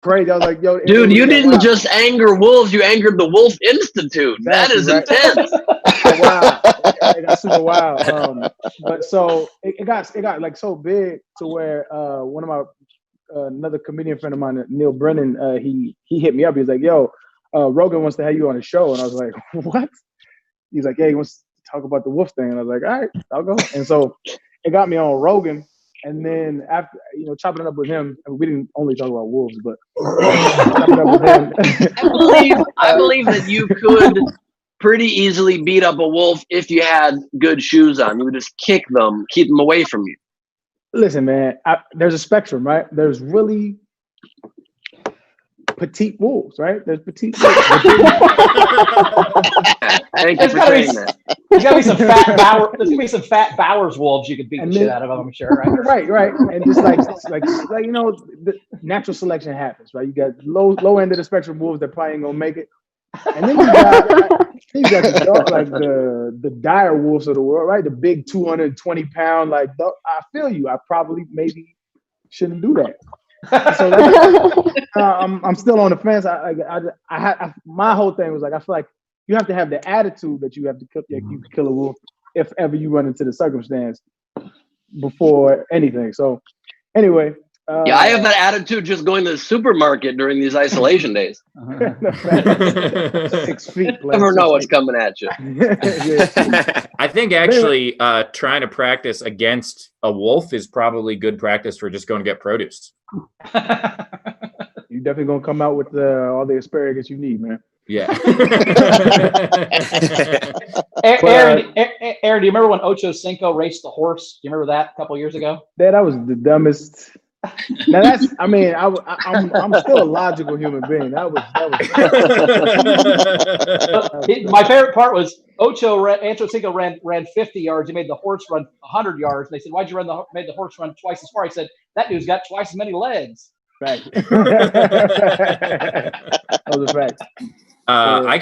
crazy. I was like, yo, dude, you didn't just anger wolves; you angered the Wolf Institute. Exactly, that is intense. Wow, it got super wild. But so it got like so big to where one of my another comedian friend of mine, Neil Brennan, he hit me up. He was like, yo, Rogan wants to have you on the show, and I was like, what? He's like, yeah, he wants to talk about the wolf thing, and I was like, all right, I'll go. And so it got me on Rogan. And then after, chopping it up with him, we didn't only talk about wolves, but chopping it up with him. I believe that you could pretty easily beat up a wolf if you had good shoes on. You would just kick them, keep them away from you. Listen, man, there's a spectrum, right? There's really petite wolves, right? There's petite wolves. Thank you for saying that. There's gotta be some fat Bauer. There's gonna be some fat Bowers wolves you could beat the shit out of. I'm sure, right? Right, and just like the natural selection happens, right? You got low end of the spectrum wolves that probably ain't gonna make it, and then you got the dog, like the dire wolves of the world, right? The big 220-pound, like I feel you. I probably maybe shouldn't do that. So I'm still on the fence. My whole thing was like, I feel like you have to have the attitude that you have to you can kill a wolf if ever you run into the circumstance before anything. So anyway. Yeah, I have that attitude just going to the supermarket during these isolation days. 6 feet. You never know what's coming at you. I think actually trying to practice against a wolf is probably good practice for just going to get produce. You're definitely going to come out with all the asparagus you need, man. Yeah. Aaron, do you remember when Ocho Cinco raced the horse? Do you remember that a couple years ago? That was the dumbest. Now that's, I mean, I'm still a logical human being. That was My favorite part was Ocho Cinco ran 50 yards. He made the horse run 100 yards. And they said, "Why'd you made the horse run twice as far?" He said, "That dude's got twice as many legs." Right. That was a fact. I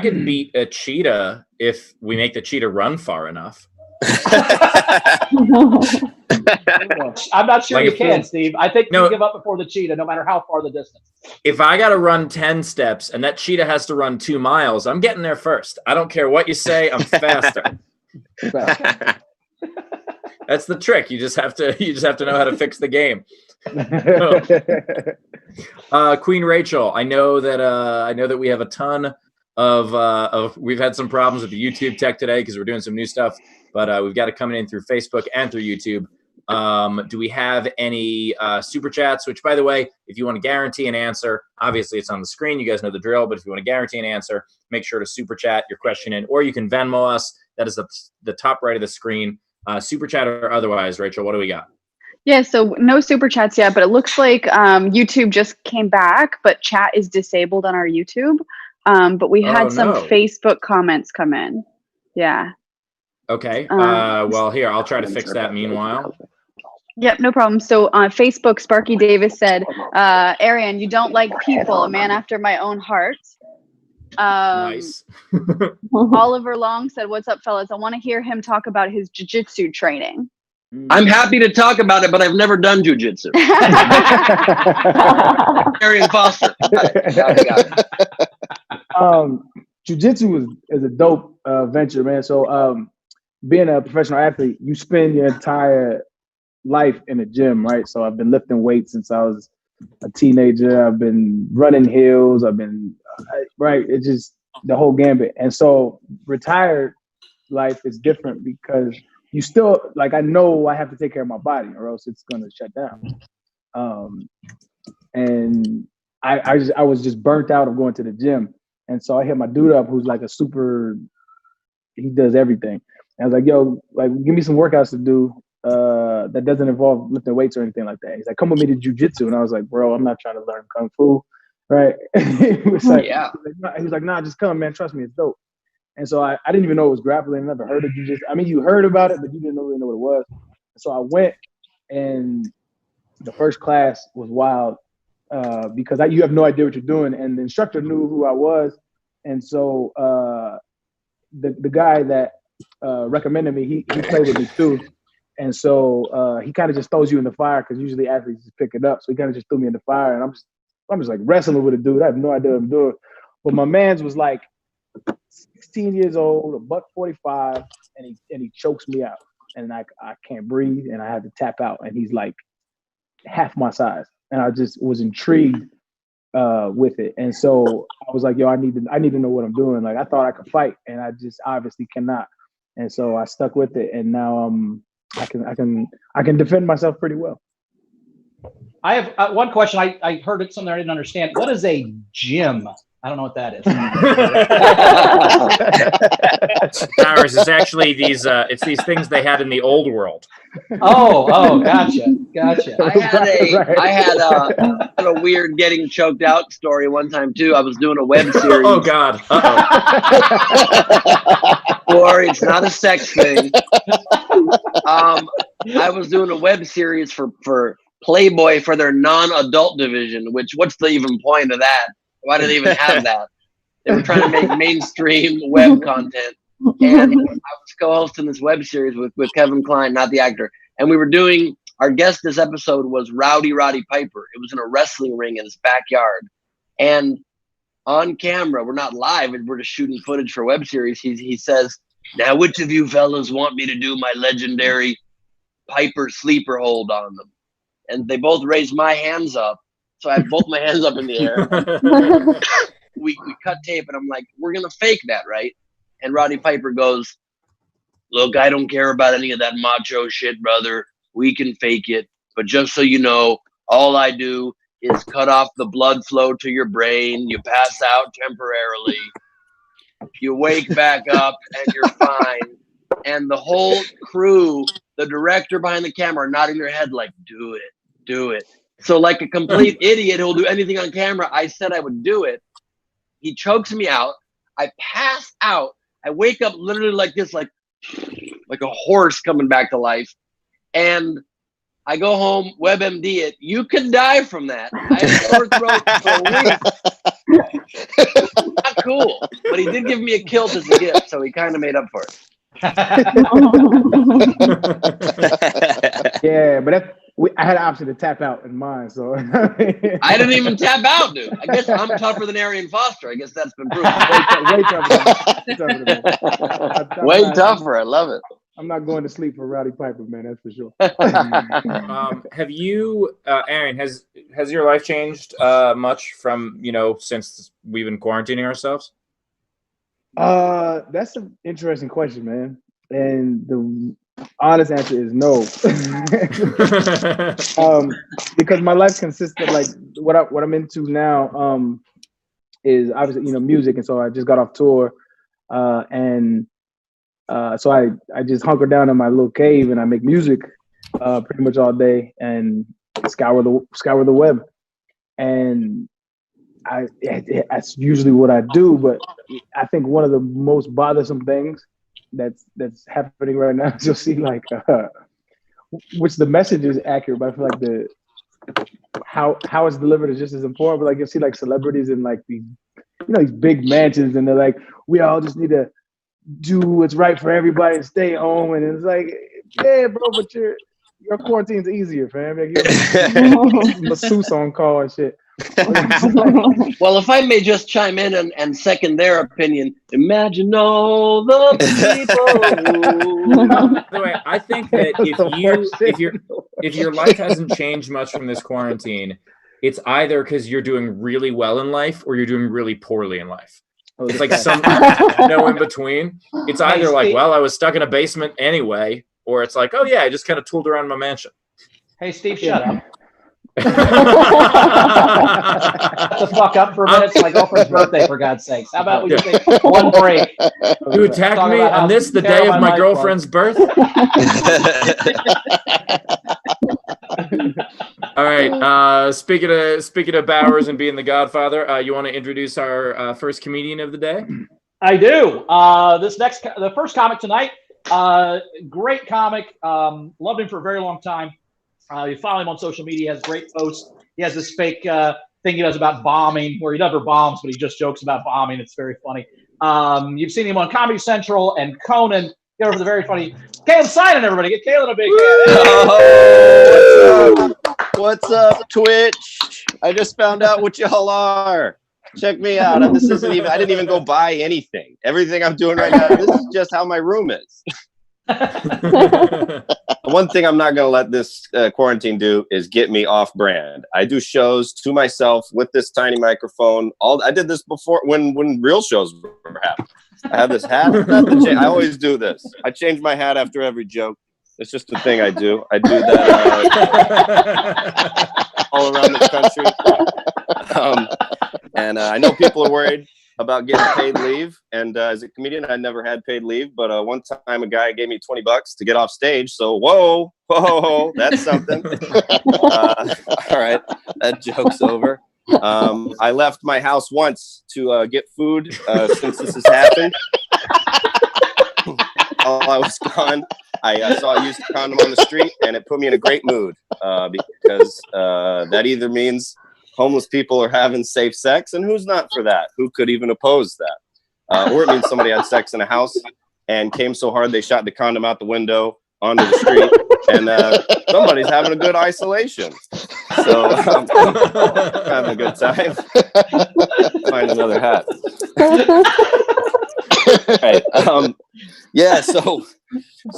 could beat a cheetah if we make the cheetah run far enough. I'm not sure you can, Steve. I think you give up before the cheetah, no matter how far the distance. If I got to run 10 steps and that cheetah has to run 2 miles, I'm getting there first. I don't care what you say. I'm faster. That's the trick. You just have to know how to fix the game. Queen Rachel, I know that we have a ton of we've had some problems with the YouTube tech today because we're doing some new stuff, but we've got it coming in through Facebook and through YouTube. Do we have any super chats? Which, by the way, if you want to guarantee an answer, obviously it's on the screen. You guys know the drill. But if you want to guarantee an answer, make sure to super chat your question in, or you can Venmo us. That is the top right of the screen. Super chat or otherwise. Rachel, what do we got? Yeah, so no super chats yet, but it looks like YouTube just came back, but chat is disabled on our YouTube. But we had some Facebook comments come in. Yeah. Okay. Well, here, I'll try to fix that meanwhile. Yep, no problem. So on Facebook, Sparky Davis said, Arian, you don't like people, a man after my own heart. Nice. Oliver Long said, what's up, fellas? I want to hear him talk about his jiu-jitsu training. I'm happy to talk about it, but I've never done jujitsu. Arian Foster. Jiu-jitsu is a dope venture, man. So being a professional athlete, you spend your entire life in a gym, right? So I've been lifting weights since I was a teenager. I've been running hills. I've been right. It's just the whole gambit. And so retired life is different because you still, like, I know I have to take care of my body or else it's going to shut down. And I was just burnt out of going to the gym. And so I hit my dude up who's like he does everything. And I was like, yo, like, give me some workouts to do that doesn't involve lifting weights or anything like that. He's like, come with me to jujitsu. And I was like, bro, I'm not trying to learn Kung Fu, right? He was like, nah, just come, man. Trust me, it's dope. And so I didn't even know it was grappling. I never heard of jujitsu. I mean, you heard about it, but you didn't really know what it was. So I went, and the first class was wild because you have no idea what you're doing. And the instructor knew who I was. And so the guy that recommended me, he played with me too. And so he kind of just throws you in the fire because usually athletes just pick it up. So he kind of just threw me in the fire, and I'm just I'm just like wrestling with a dude. I have no idea what I'm doing. But my man's was like 16 years old, $145, and he chokes me out, and I can't breathe, and I had to tap out, and he's like half my size, and I just was intrigued with it, and so I was like, yo, I need to know what I'm doing. Like I thought I could fight, and I just obviously cannot, and so I stuck with it, and now I can defend myself pretty well. I have one question. I heard it something I didn't understand. What is a gym? I don't know what that is. Powers is actually these. It's these things they had in the old world. Oh, gotcha. I had a weird getting choked out story one time too. I was doing a web series. Oh God. Or it's not a sex thing. I was doing a web series for Playboy for their non-adult division. Which what's the even point of that? Why do they even have that? They were trying to make mainstream web content. And I was co-hosting this web series with Kevin Kline, not the actor. And we were doing, our guest this episode was Roddy Piper. It was in a wrestling ring in his backyard. And on camera, we're not live, we're just shooting footage for web series. He says, now which of you fellas want me to do my legendary Piper sleeper hold on them? And they both raised my hands up. So I have both my hands up in the air. We cut tape, and I'm like, we're going to fake that, right? And Roddy Piper goes, look, I don't care about any of that macho shit, brother. We can fake it. But just so you know, all I do is cut off the blood flow to your brain. You pass out temporarily. You wake back up, and you're fine. And the whole crew, the director behind the camera, are nodding their head like, do it. So like a complete idiot who'll do anything on camera, I said I would do it. He chokes me out. I pass out. I wake up literally like this, like a horse coming back to life. And I go home, WebMD it. You could die from that. I had sore throat for a week. Not cool. But he did give me a kilt as a gift, so he kind of made up for it. Yeah, but I had an option to tap out in mine, so I didn't even tap out, dude. I guess I'm tougher than Arian Foster. I guess that's been proven. Way tougher. I love it. I'm not going to sleep for Roddy Piper, man. That's for sure. Have you, Arian? Has your life changed much from since we've been quarantining ourselves? That's an interesting question, man. And the honest answer is no. Because my life consists of like what I'm into now is obviously music, and so I just got off tour, and so I just hunker down in my little cave and I make music pretty much all day and scour the web, and that's usually what I do. But I think one of the most bothersome things that's happening right now is you'll see like which the message is accurate, but I feel like how it's delivered is just as important. But like you'll see like celebrities in like these these big mansions, and they're like, we all just need to do what's right for everybody and stay home. And it's like, yeah, bro, but your quarantine's easier, fam. Like, you're masseuse on call and shit. Well, if I may just chime in and second their opinion, imagine all the people. By the way, I think that if your life hasn't changed much from this quarantine, it's either because you're doing really well in life or you're doing really poorly in life. It's like some no in between. It's either like, well, I was stuck in a basement anyway, or it's like, oh yeah, I just kind of tooled around my mansion. Hey, Steve, shut up. Shut the fuck up for a minute. It's my girlfriend's birthday, for God's sakes. How about we just take one break? You attacked me on this, the day of my girlfriend's birth? All right. Speaking of Bowers and being the Godfather, you want to introduce our first comedian of the day? I do. The first comic tonight, great comic. Loved him for a very long time. You follow him on social media. He has great posts. He has this fake thing he does about bombing, where he never bombs, but he just jokes about bombing. It's very funny. You've seen him on Comedy Central and Conan. Get over the very funny Caleb Synan, everybody. Get Caleb a big hand. Oh, what's up? What's up, Twitch? I just found out what y'all are. Check me out. I didn't even go buy anything. Everything I'm doing right now, this is just how my room is. One thing I'm not going to let this quarantine do is get me off brand. I do shows to myself with this tiny microphone. I did this before when real shows were happening. I have this hat. I always do this. I change my hat after every joke. It's just a thing I do. I do that all around the country. And I know people are worried about getting paid leave. And as a comedian, I never had paid leave. But one time a guy gave me $20 to get off stage. So, whoa, that's something. All right, that joke's over. I left my house once to get food since this has happened. While I was gone, I saw a used condom on the street, and it put me in a great mood because that either means homeless people are having safe sex, and who's not for that? Who could even oppose that? Or it means somebody had sex in a house and came so hard they shot the condom out the window onto the street, and somebody's having a good isolation. So having a good time. Find another hat. Right. Yeah. So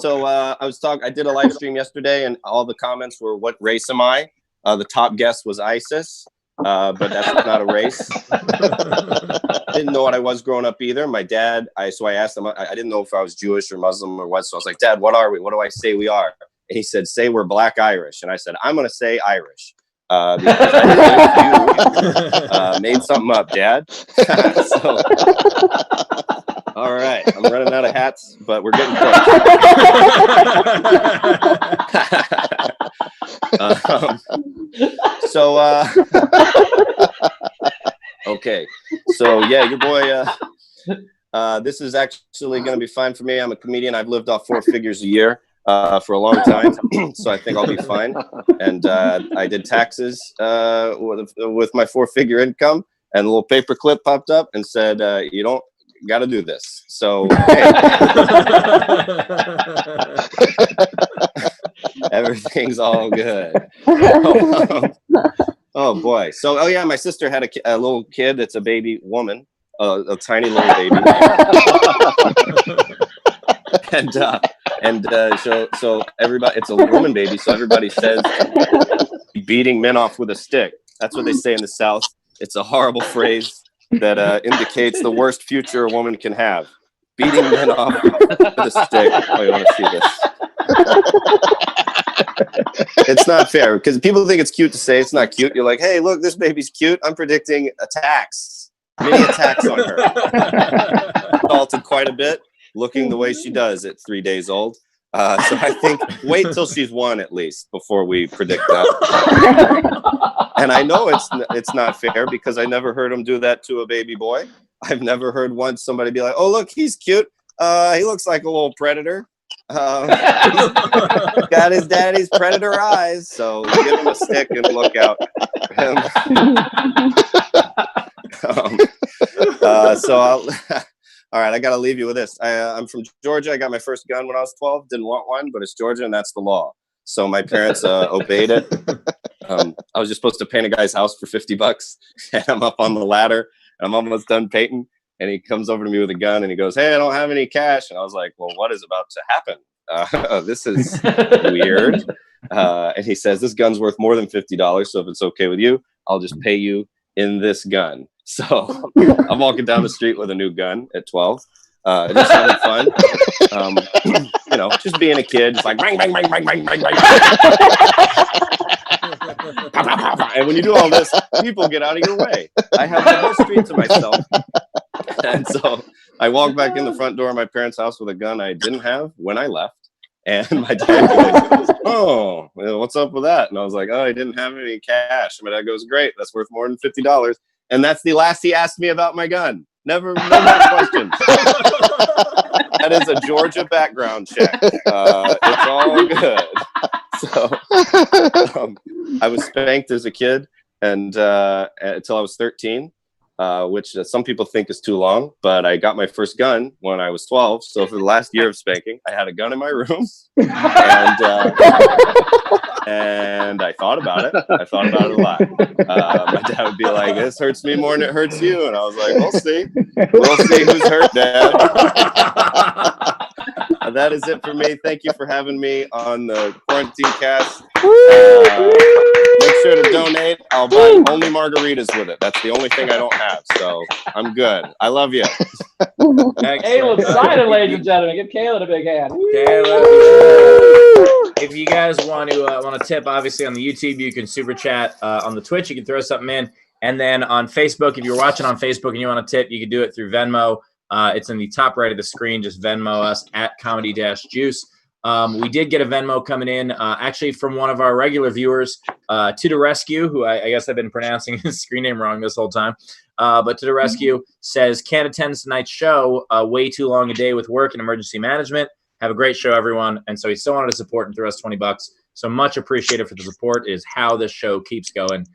I did a live stream yesterday, and all the comments were, "What race am I?" The top guess was ISIS, but that's not a race. Didn't know what I was growing up either. My dad, so I asked him. I didn't know if I was Jewish or Muslim or what. So I was like, "Dad, what are we? What do I say we are?" And he said, "Say we're Black Irish." And I said, "I'm going to say Irish." Because I didn't know if you made something up, Dad. So, all right, I'm running out of hats, but we're getting close. Okay, so yeah, your boy. This is actually going to be fine for me. I'm a comedian. I've lived off 4 figures a year for a long time, so I think I'll be fine. And I did taxes with my 4-figure income, and a little paper clip popped up and said, "You don't got to do this." So hey. Everything's all good. Oh boy. So yeah, my sister had a little kid that's a baby woman, a tiny little baby. And so everybody, it's a woman baby, so everybody says beating men off with a stick. That's what they say in the South. It's a horrible phrase that indicates the worst future a woman can have. Beating men off with a stick. Oh, you want to see this? It's not fair because people think it's cute to say. It's not cute. You're like, "Hey, look, this baby's cute." I'm predicting many attacks on her. Assaulted quite a bit, looking the way she does at 3 days old. So I think wait till she's 1 at least before we predict that. And I know it's not fair because I never heard him do that to a baby boy. I've never heard once somebody be like, "Oh, look, he's cute. He looks like a little predator. Got his daddy's predator eyes." So give him a stick and look out for him. All right, I got to leave you with this. I'm from Georgia. I got my first gun when I was 12. Didn't want one, but it's Georgia, and that's the law. So my parents obeyed it. I was just supposed to paint a guy's house for $50, and I'm up on the ladder, and I'm almost done painting. And he comes over to me with a gun, and he goes, "Hey, I don't have any cash." And I was like, "Well, what is about to happen? This is weird." And he says, "This gun's worth more than $50. So if it's okay with you, I'll just pay you in this gun." So I'm walking down the street with a new gun at 12, just having fun. Just being a kid, just like bang, bang, bang, bang, bang, bang, bang. And when you do all this, people get out of your way. I have the whole street to myself. And so I walked back in the front door of my parents' house with a gun I didn't have when I left. And my dad goes, "Oh, what's up with that?" And I was like, "Oh, I didn't have any cash." And my dad goes, "Great, that's worth more than $50. And that's the last he asked me about my gun. No more questions. That is a Georgia background check. It's all good. So I was spanked as a kid and until I was 13. Which some people think is too long, but I got my first gun when I was 12. So for the last year of spanking, I had a gun in my room, and And I thought about it. I thought about it a lot. My dad would be like, "This hurts me more than it hurts you," and I was like, "We'll see. We'll see who's hurt, Dad." That is it for me. Thank you for having me on the Quarantine Cast. Make sure to donate. I'll buy only margaritas with it. That's the only thing I don't have, so I'm good. I love you. Caleb Synan, ladies and gentlemen. Give Caleb a big hand. Caleb. If you guys want to tip, obviously on the YouTube, you can super chat. On the Twitch, you can throw something in. And then on Facebook, if you're watching on Facebook and you want to tip, you can do it through Venmo. It's in the top right of the screen. Just Venmo us at comedy-juice. We did get a Venmo coming in, actually from one of our regular viewers, To the Rescue, who I guess I've been pronouncing his screen name wrong this whole time. But To the Rescue says, can't attend tonight's show. Way too long a day with work and emergency management. Have a great show, everyone. And so he still wanted to support and throw us $20. So much appreciated for the support. It is how this show keeps going.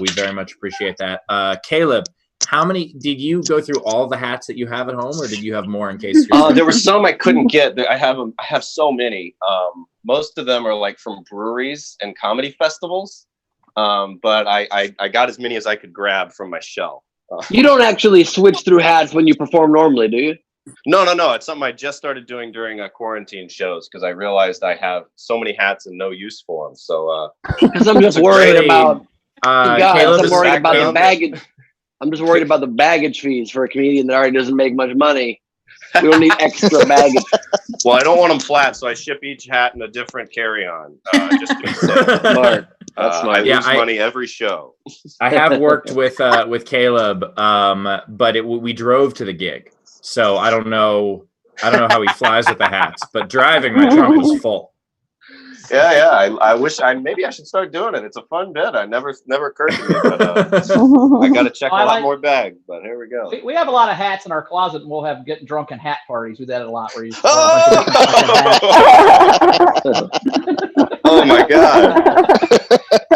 We very much appreciate that. Caleb, how many did you go through all the hats that you have at home, or did you have more in case? There were some I couldn't get. I have so many. Most of them are like from breweries and comedy festivals. But I got as many as I could grab from my shelf. You don't actually switch through hats when you perform normally, do you? No. It's something I just started doing during quarantine shows because I realized I have so many hats and no use for them. So because I'm just worried about Caleb, I'm worried about the baggage. I'm just worried about the baggage fees for a comedian that already doesn't make much money. We don't need extra baggage. Well, I don't want them flat, so I ship each hat in a different carry-on. Just to be safe. Smart. That's smart. I lose money every show. I have worked with Caleb, but we drove to the gig, so I don't know how he flies with the hats. But driving, my trunk was full. Yeah. I wish maybe I should start doing it. It's a fun bit. I never occurred to me, but I got to check a lot more bags. But here we go. We have a lot of hats in our closet, and we'll have getting drunk and hat parties. We did that a lot. Where you oh my god!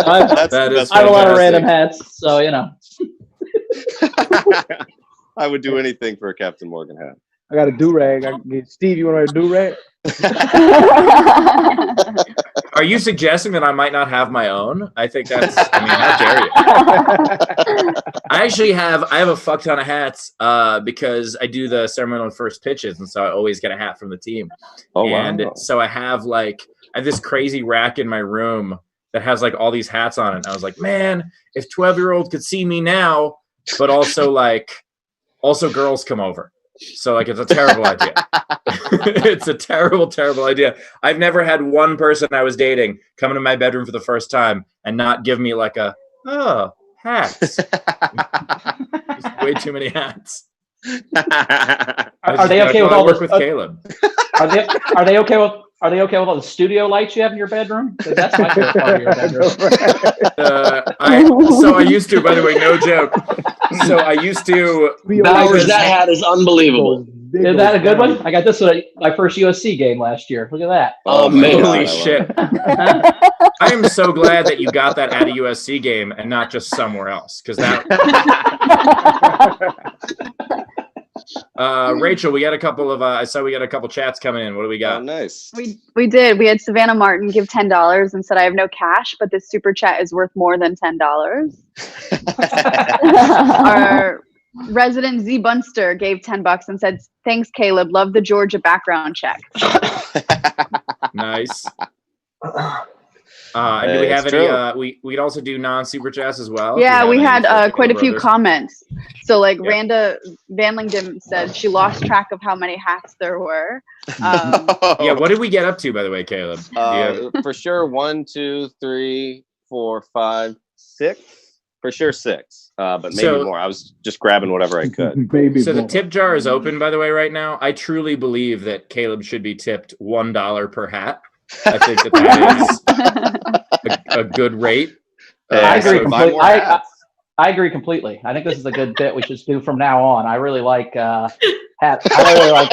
I have a lot of random hats, so you know. I would do anything for a Captain Morgan hat. I got a do-rag. Steve, you want a do-rag? Are you suggesting that I might not have my own? I think that's, how dare you? I have a fuck ton of hats because I do the ceremonial first pitches, and so I always get a hat from the team. Oh, and wow. So I have this crazy rack in my room that has all these hats on it. And I was like, man, if 12-year-olds could see me now, but also girls come over. So it's a terrible idea. It's a terrible, terrible idea. I've never had one person I was dating come into my bedroom for the first time and not give me hats. Just way too many hats. Are they okay with all work with Caleb? Are they okay with all the studio lights you have in your bedroom? That's my favorite part of your bedroom. I used to, by the way, no joke. So I used to. Bowers, that hat is unbelievable. Is that a good one? I got this one at my first USC game last year. Look at that. Oh man. Holy shit. I am so glad that you got that at a USC game and not just somewhere else. Because that. Rachel, we got a couple of I saw we got a couple chats coming in. What do we got? Oh, nice. We did. We had Savannah Martin give $10 and said, I have no cash, but this super chat is worth more than $10. Our resident Z Bunster gave $10 and said, thanks, Caleb. Love the Georgia background check. Nice. Do we have any? We'd also do non-super chats as well. Yeah, we had quite a few comments. So Randa Van Lingdon said she lost track of how many hats there were. Yeah, what did we get up to, by the way, Caleb? For sure, 1, 2, 3, 4, 5, 6. For sure, 6. But maybe more. I was just grabbing whatever I could. The tip jar is open, by the way, right now. I truly believe that Caleb should be tipped $1 per hat. I think that is a good rate. I agree completely. I agree completely. I think this is a good bit we should do from now on. I really like hats. I really like.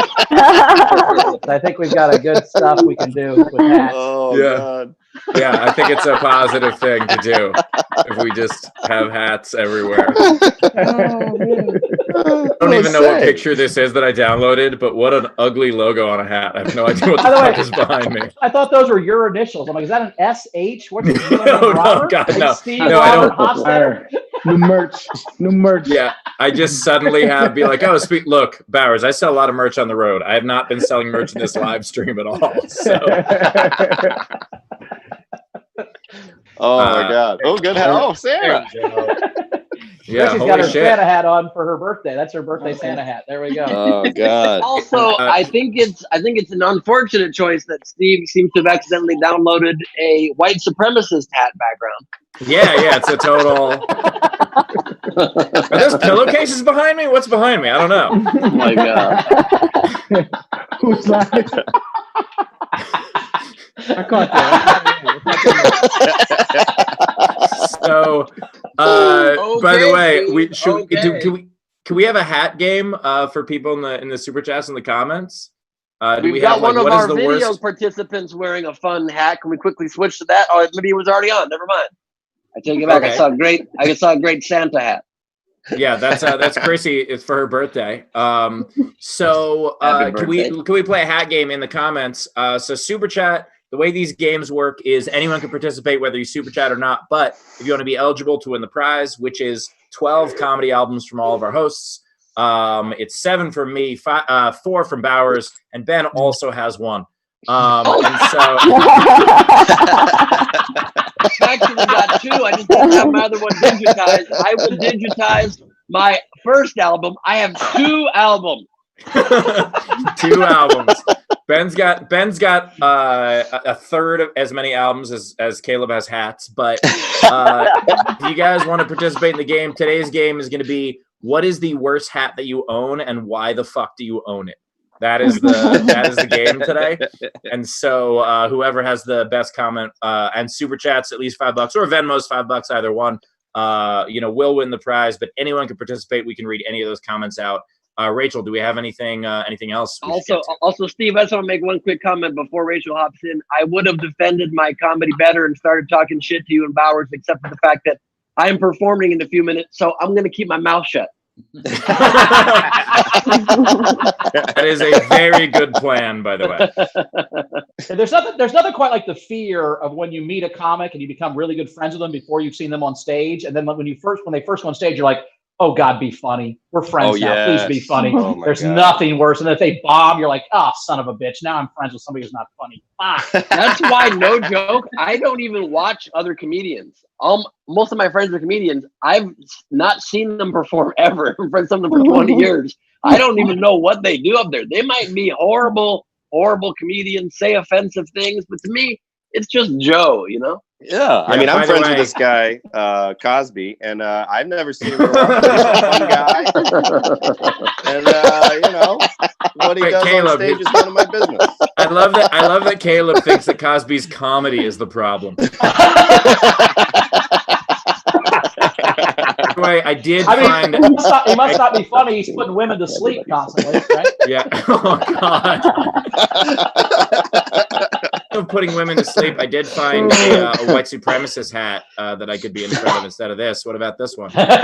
I think we've got a good stuff we can do with hats. Oh God. Yeah, I think it's a positive thing to do if we just have hats everywhere. I don't even know what picture this is that I downloaded, but what an ugly logo on a hat. I have no idea what the fuck is behind me. I thought those were your initials. I'm like, is that an SH? What's your No, God, like no. Steve No, I don't. Hofstetter? New merch. Yeah, I just suddenly have be like, oh, look, Bowers, I sell a lot of merch on the road. I have not been selling merch in this live stream at all. So. Oh my God! Oh, good. Oh, Sarah. Yeah, She's got her Santa hat on for her birthday. That's her birthday Santa hat. There we go. Oh God! Also, I think it's an unfortunate choice that Steve seems to have accidentally downloaded a white supremacist hat background. Yeah, it's a total. Are those pillowcases behind me? What's behind me? I don't know. Oh my God! Who's laughing? I caught that. So, by the way, can we have a hat game for people in the super chats in the comments? We've got one of our video participants wearing a fun hat. Can we quickly switch to that? Oh, maybe it was already on. Never mind. I take it back. Okay. I saw a great Santa hat. Yeah, that's Chrissy. It's for her birthday. So can we play a hat game in the comments? So super chat. The way these games work is anyone can participate, whether you super chat or not. But if you want to be eligible to win the prize, which is 12 comedy albums from all of our hosts, it's 7 from me, 4 from Bowers, and Ben also has 1. And so actually got 2. I just didn't have my other one digitized. I will digitize my first album. I have 2 albums. 2 albums. Ben's got a third of as many albums as Caleb has hats. But if you guys want to participate in the game, today's game is going to be what is the worst hat that you own and why the fuck do you own it? That is the game today. And so whoever has the best comment and super chats at least $5 or Venmo's $5, either one, will win the prize. But anyone can participate. We can read any of those comments out. Rachel, do we have anything else? Also, Steve, I just want to make one quick comment before Rachel hops in. I would have defended my comedy better and started talking shit to you and Bowers, except for the fact that I am performing in a few minutes, so I'm going to keep my mouth shut. That is a very good plan, by the way. There's nothing quite like the fear of when you meet a comic and you become really good friends with them before you've seen them on stage, and then when they first go on stage, you're like, oh God, be funny. We're friends now. Yes. Please be funny. Oh There's nothing worse. And if they bomb, you're like, oh, son of a bitch. Now I'm friends with somebody who's not funny. That's why, no joke, I don't even watch other comedians. Most of my friends are comedians. I've not seen them perform ever. I've friends with them for 20 years. I don't even know what they do up there. They might be horrible comedians, say offensive things, but to me, it's just Joe, Yeah, I mean, I'm friends with this guy, Cosby, and I've never seen him grow up. He's a fun guy. And, what he does Caleb, on stage is none of my business. I love that Caleb thinks that Cosby's comedy is the problem. Anyway, he must not be funny. He's putting women to sleep constantly, right? Yeah. Oh, God. Of putting women to sleep, I did find a white supremacist hat that I could be in front of instead of this. What about this one? I'm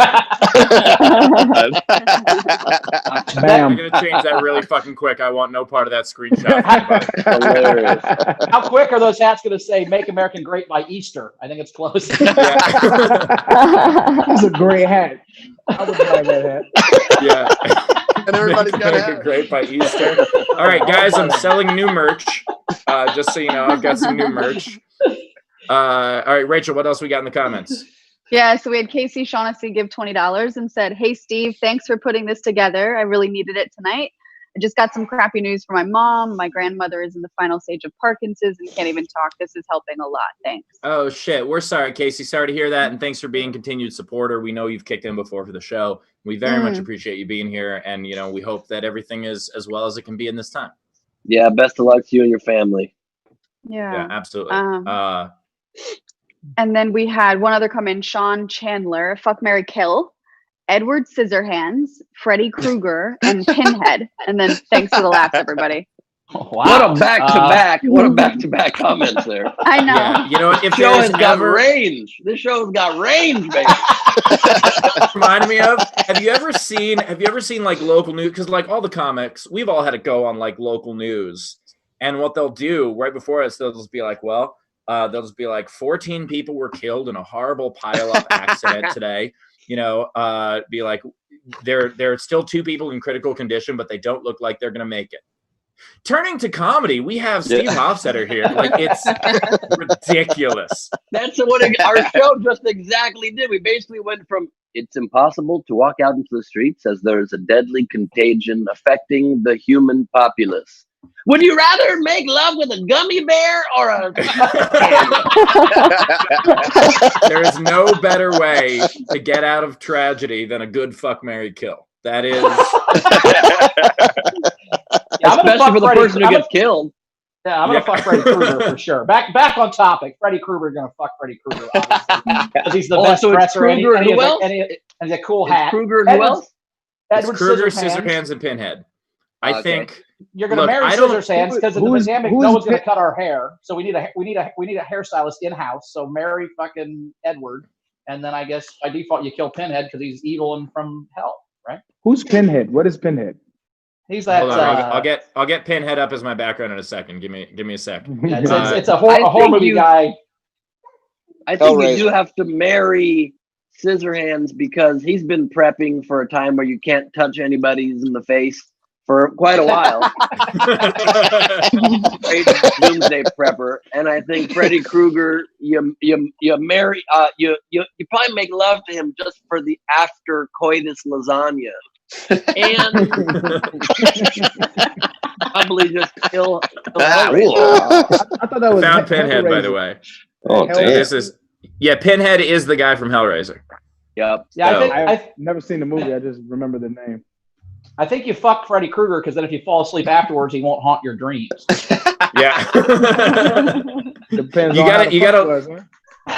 going to change that really fucking quick. I want no part of that screenshot. Hilarious. How quick are those hats going to say "Make America Great" by Easter? I think it's close. That's a great hat. I would buy that hat. Yeah. And everybody's got it. Great by Easter. All right, guys, I'm selling new merch. Just so you know, I've got some new merch. All right, Rachel, what else we got in the comments? Yeah, so we had Casey Shaughnessy give $20 and said, "Hey, Steve, thanks for putting this together. I really needed it tonight. I just got some crappy news for my mom. My grandmother is in the final stage of Parkinson's and can't even talk. This is helping a lot. Thanks." Oh, shit. We're sorry, Casey. Sorry to hear that. And thanks for being continued supporter. We know you've kicked in before for the show. We very much appreciate you being here. And, we hope that everything is as well as it can be in this time. Yeah, best of luck to you and your family. Yeah, absolutely. And then we had one other come in, Sean Chandler, Fuck, Marry, Kill, Edward Scissorhands, Freddy Krueger, and Pinhead. And then thanks for the laughs, everybody. Wow. What a back-to-back! What a back-to-back comments there. I know. Yeah, you know what? If This show there's has got ever range. This show's got range, baby. reminded me of, have you ever seen like local news? Because like all the comics, we've all had to go on like local news, and what they'll do right before us, they'll just be like, well, they'll just be like, 14 people were killed in a horrible pile-up accident today. You know, be like, there are still 2 people in critical condition, but they don't look like they're gonna make it. Turning to comedy, we have Steve Hofstetter here. Like, it's ridiculous. That's what our show just exactly did. We basically went from it's impossible to walk out into the streets as there is a deadly contagion affecting the human populace. Would you rather make love with a gummy bear or a... There is no better way to get out of tragedy than a good fuck, marry, kill. That is... Especially for the person who gets killed. Yeah, I'm gonna fuck Freddy Krueger for sure. Back on topic. Freddy Krueger gonna fuck Freddy Krueger, obviously, because he's the best so it's dresser. Krueger and who else? And a cool hat. Krueger and who else? It's Edward Krueger, Scissorhands. Scissorhands, and Pinhead. I Okay. think You're gonna Look, marry I don't- Scissorhands because in the who is- pandemic, who no is one's gonna Pin- cut our hair, so we need a hairstylist in house. So marry fucking Edward, and then I guess by default you kill Pinhead because he's evil and from hell, right? Who's Pinhead? What is Pinhead? He's that. hold on, I'll get Pinhead up as my background in a second. Give me a sec. Yeah, it's I a horror think movie you- guy. I think you Hellraiser. do have to marry Scissorhands because he's been prepping for a time where you can't touch anybody's in the face for quite a while. Great doomsday prepper, and I think Freddy Krueger, you marry, you probably make love to him just for the after coitus lasagna, and probably just kill. Hellraiser. I thought that was Found Pinhead, by the Hellraiser. way. Oh, Hellraiser. damn. This is Pinhead is the guy from Hellraiser. Yep. Yeah, So- I've never seen the movie. I just remember the name. I think you fuck Freddy Krueger because then if you fall asleep afterwards, he won't haunt your dreams. Yeah. Depends You on gotta- how the you fuck gotta- was, huh?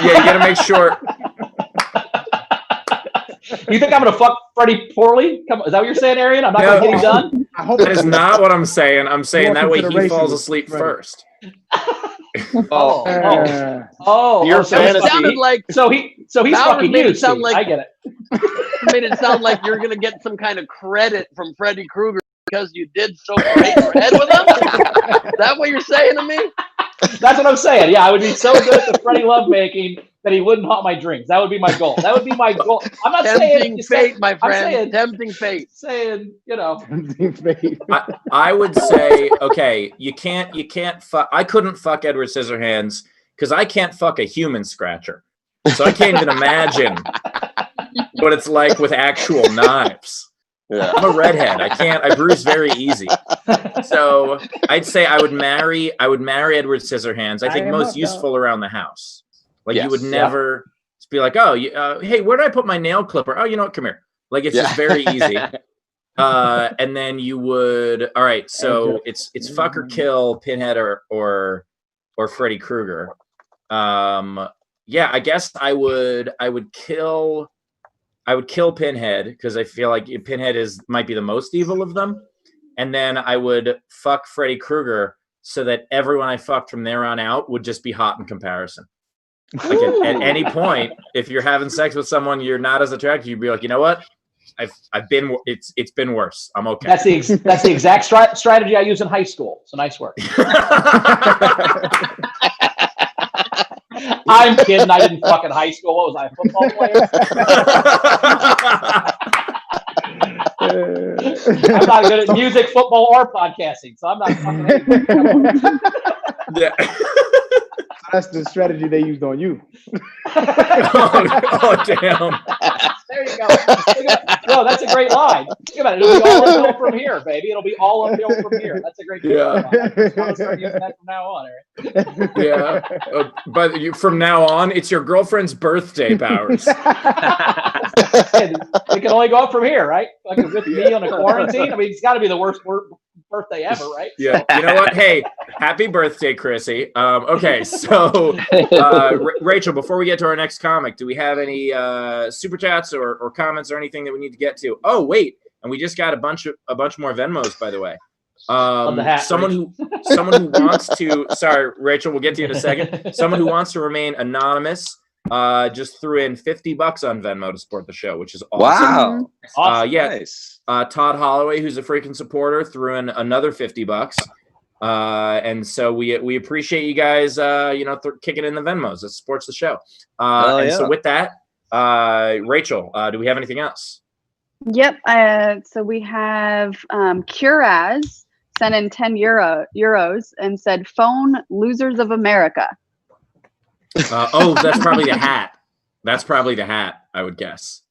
Yeah, you got to make sure. You think I'm gonna fuck Freddy poorly? Come on, is that what you're saying, Arian? I'm not No. gonna get him done. I hope That is not what I'm saying. I'm saying More that way he consideration falls with asleep Freddy. first. Oh, Your so fantasy. It sounded like he's That would fucking make you. it sound Steve. like- I get it. made it sound like you're gonna get some kind of credit from Freddy Krueger because you did so great for Ed with him. Is that what you're saying to me? That's what I'm saying. Yeah, I would be so good at the Freddy lovemaking that he wouldn't haunt my dreams. That would be my goal. That would be my goal. I'm not saying Tempting you fate, said- my I'm friend. Tempting fate. saying, you know. I would say, okay, you can't fuck. I couldn't fuck Edward Scissorhands because I can't fuck a human scratcher. So I can't even imagine what it's like with actual knives. Yeah. I'm a redhead. I bruise very easy. So I'd say I would marry Edward Scissorhands. I think I am most up, useful around the house. Like you would Yes. never just be like, oh, hey, where did I put my nail clipper? Oh, you know what? Come here. Like it's just very easy. And then you would. All right. So it's fuck or kill Pinhead or Freddy Krueger. Yeah, I guess I would kill Pinhead because I feel like Pinhead might be the most evil of them, and then I would fuck Freddy Krueger so that everyone I fucked from there on out would just be hot in comparison. Like at any point, if you're having sex with someone you're not as attracted, you'd be like, you know what? I've been it's been worse. I'm okay. That's the exact strategy I use in high school. So nice work. I'm kidding. I didn't fuck in high school. What was I, a football player? I'm not good at music, football, or podcasting, so I'm not fucking anything. Yeah. That's the strategy they used on you. Oh damn. There you go. No, that's a great line. Think about it. It'll be all uphill from here, baby. It'll be all uphill from here. That's a great line. I'm gonna start using that from now on, Eric. Yeah. But from now on, it's your girlfriend's birthday powers. It can only go up from here, right? Like with me on a quarantine. I mean, it's got to be the worst birthday ever, right? Yeah. You know what? Hey, happy birthday, Chrissy. Okay, so Rachel, before we get to our next comic, do we have any super chats or comments or anything that we need to get to? Oh, wait, and we just got a bunch more Venmos, by the way. the hat, someone who wants to. Sorry, Rachel, we'll get to you in a second. Someone who wants to remain anonymous just threw in $50 on Venmo to support the show, which is awesome. Wow. Awesome. Yeah. Nice. Todd Holloway, who's a freaking supporter, threw in another $50. And so we appreciate you guys, kicking in the Venmos. It supports the show. So with that, Rachel, do we have anything else? Yep. So we have Curaz sent in €10 and said, "Phone losers of America." That's probably the hat. That's probably the hat, I would guess.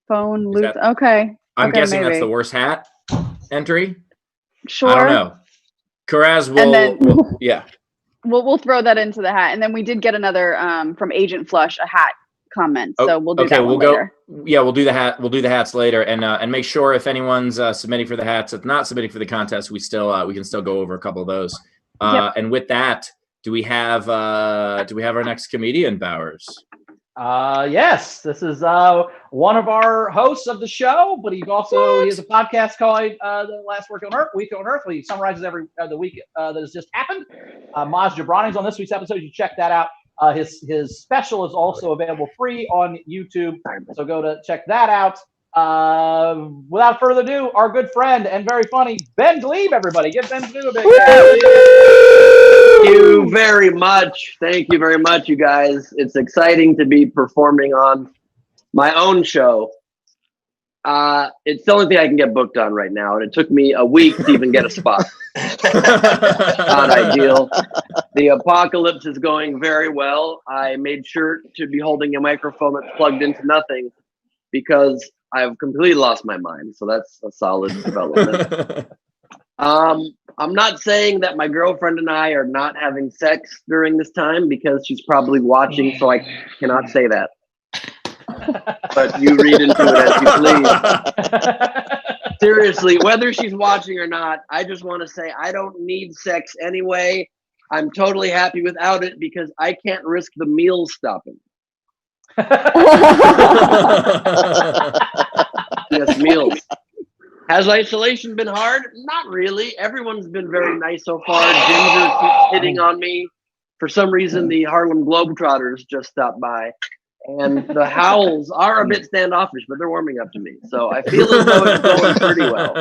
Phone loser. Okay. I'm guessing maybe. that's the worst hat entry. Sure. I don't know. Kuraz will. Yeah. We'll throw that into the hat, and then we did get another from Agent Flush a hat comment, so we'll do that one later. We'll do the hat. We'll do the hats later, and make sure if anyone's submitting for the hats, if not submitting for the contest, we can still go over a couple of those. Yep. And with that, do we have our next comedian, Bowers? Yes, this is one of our hosts of the show, but he has a podcast called The Last Week on Earth. He summarizes the week that has just happened. Maz Jabrani's on this week's episode. You check that out. His special is also available free on YouTube, so go to check that out. Without further ado, our good friend and very funny Ben Gleib, everybody. Give Ben Gleib a big hand. Thank you very much. Thank you very much, you guys. It's exciting to be performing on my own show. It's the only thing I can get booked on right now, and it took me a week to even get a spot. Not ideal. The apocalypse is going very well. I made sure to be holding a microphone that's plugged into nothing because I've completely lost my mind. So that's a solid development. I'm not saying that my girlfriend and I are not having sex during this time because she's probably watching, so I cannot say that. But you read into it as you please. Seriously, whether she's watching or not, I just want to say I don't need sex anyway. I'm totally happy without it because I can't risk the meals stopping. Yes, meals. Has isolation been hard? Not really. Everyone's been very nice so far. Ginger keeps hitting on me. For some reason, the Harlem Globetrotters just stopped by. And the Howls are a bit standoffish, but they're warming up to me. So I feel as though it's going pretty well.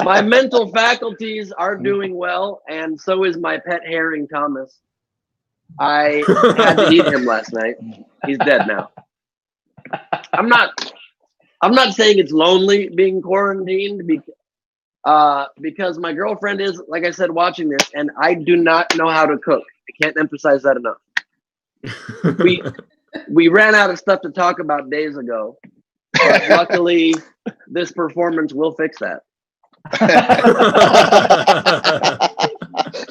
My mental faculties are doing well, and so is my pet herring, Thomas. I had to eat him last night. He's dead now. I'm not saying it's lonely being quarantined because my girlfriend is, like I said, watching this, and I do not know how to cook. I can't emphasize that enough. We ran out of stuff to talk about days ago, but luckily this performance will fix that.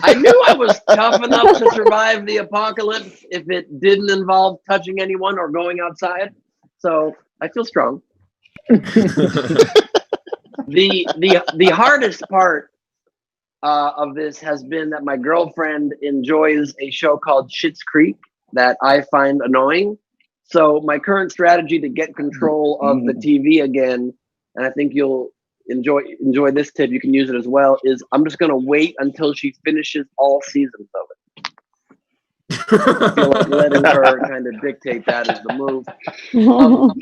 I knew I was tough enough to survive the apocalypse if it didn't involve touching anyone or going outside, so I feel strong. The hardest part of this has been that my girlfriend enjoys a show called Schitt's Creek that I find annoying. So my current strategy to get control of the TV again, and I think you'll enjoy this tip, you can use it as well, is I'm just going to wait until she finishes all seasons of it. I feel like letting her kind of dictate that is the move.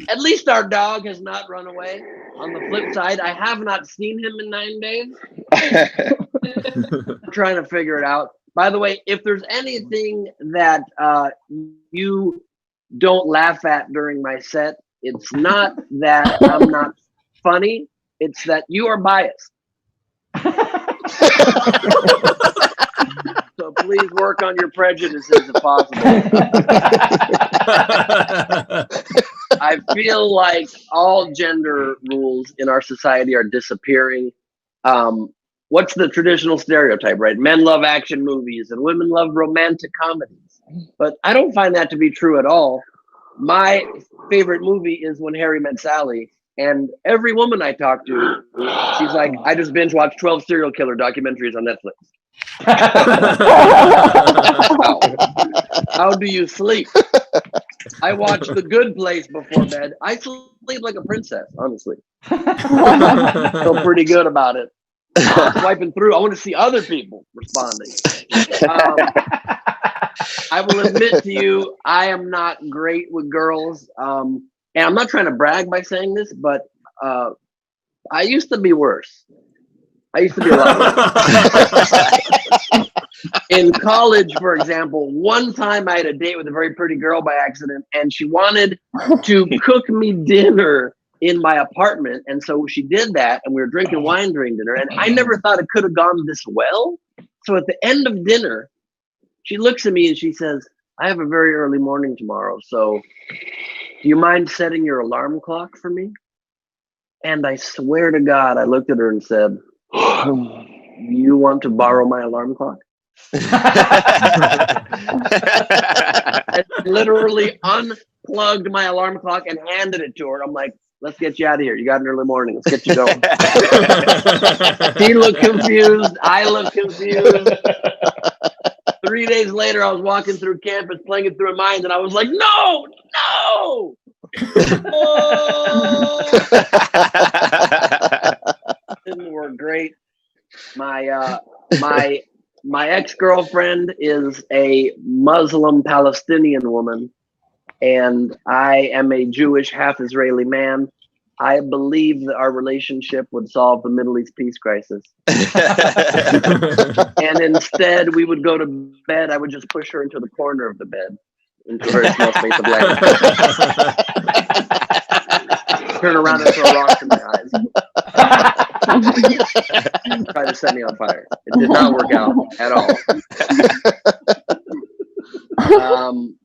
At least our dog has not run away. On the flip side, I have not seen him in 9 days. I'm trying to figure it out. By the way, if there's anything that you don't laugh at during my set, it's not that I'm not funny. It's that you are biased. So please work on your prejudices if possible. I feel like all gender rules in our society are disappearing. What's the traditional stereotype, right? Men love action movies and women love romantic comedies. But I don't find that to be true at all. My favorite movie is When Harry Met Sally. And every woman I talk to, she's like, I just binge watched 12 serial killer documentaries on Netflix. How do you sleep? I watch The Good Place before bed. I sleep like a princess, honestly. Feel pretty good about it. swiping through. I want to see other people responding. I will admit to you, I am not great with girls. And I'm not trying to brag by saying this, but I used to be worse. I used to be a lot worse. In college, for example, one time I had a date with a very pretty girl by accident, and she wanted to cook me dinner in my apartment. And so she did that, and we were drinking wine during dinner, and I never thought it could have gone this well. So at the end of dinner, she looks at me and she says, I have a very early morning tomorrow, so do you mind setting your alarm clock for me? And I swear to God, I looked at her and said, you want to borrow my alarm clock? I literally unplugged my alarm clock and handed it to her. I'm like, let's get you out of here. You got an early morning. Let's get you going. She looked confused. I looked confused. 3 days later, I was walking through campus, playing it through my mind, and I was like, no. Didn't work great. My ex-girlfriend is a Muslim Palestinian woman, and I am a Jewish half Israeli man. I believe that our relationship would solve the Middle East peace crisis. And instead, we would go to bed. I would just push her into the corner of the bed, into a very small space of light. Turn around and throw rocks in my eyes. Try to set me on fire. It did not work out at all.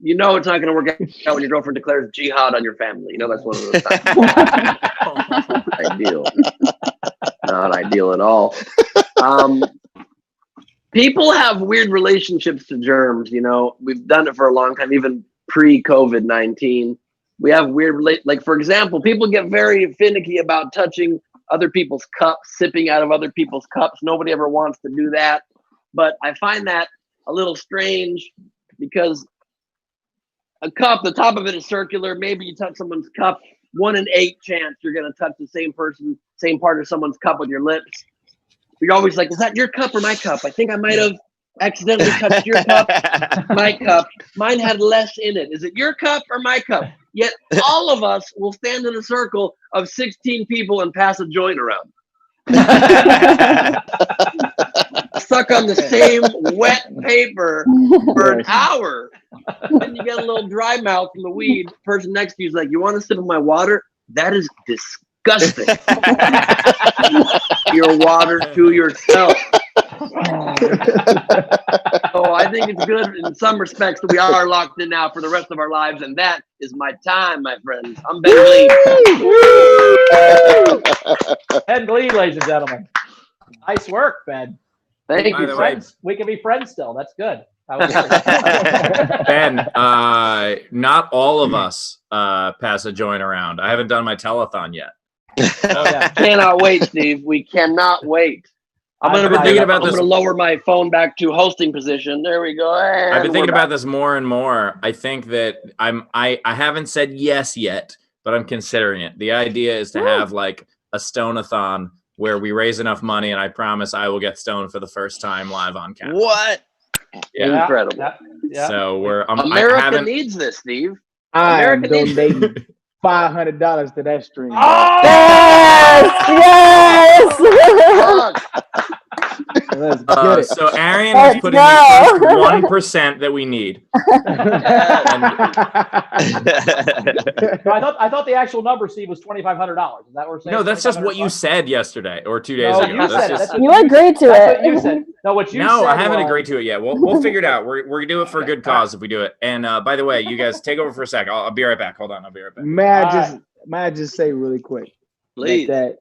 You know it's not going to work out when your girlfriend declares jihad on your family. You know that's one of those times. Ideal. Not ideal at all. People have weird relationships to germs. You know, we've done it for a long time, even pre-COVID-19. We have weird, like for example, people get very finicky about touching other people's cups, sipping out of other people's cups. Nobody ever wants to do that. But I find that a little strange because a cup, the top of it is circular. Maybe you touch someone's cup, 1 in 8 chance you're going to touch the same part of someone's cup with your lips. You're always like, is that your cup or my cup? I think I might have accidentally touched your cup, my cup. Mine had less in it. Is it your cup or my cup? Yet all of us will stand in a circle of 16 people and pass a joint around. Stuck on the same wet paper for an hour. Then you get a little dry mouth from the weed. The person next to you is like, you want a sip of my water? That is disgusting. Your water to yourself. So I think it's good in some respects that we are locked in now for the rest of our lives, and that is my time, my friends. I'm Ben Gleib. Ben Gleib, ladies and gentlemen. Nice work, Ben. Thank you. We can be friends still. That's good. Ben, not all of us pass a joint around. I haven't done my telethon yet. Oh, yeah. Cannot wait, Steve. We cannot wait. I'm going to lower my phone back to hosting position. There we go. And I've been thinking about this more and more. I think that I haven't said yes yet, but I'm considering it. The idea is to have like a Stone-a-thon where we raise enough money, and I promise I will get stoned for the first time live on camera. What? Yeah. Incredible. Yeah. So America needs this, Steve. I'm donating $500 to that stream. Oh! Yes! Let's get it. So Arian was putting the first 1% that we need. I thought the actual number, Steve, was $2,500. Is that what we're saying? No, that's just what you said yesterday or 2 days ago. You agreed to That's it. what you said. No, what you said. No, I haven't agreed to it yet. We'll figure it out. We're gonna do it for a good cause if we do it. And by the way, you guys take over for a sec. I'll be right back. Hold on, I'll be right back. May I just say really quick, Please. that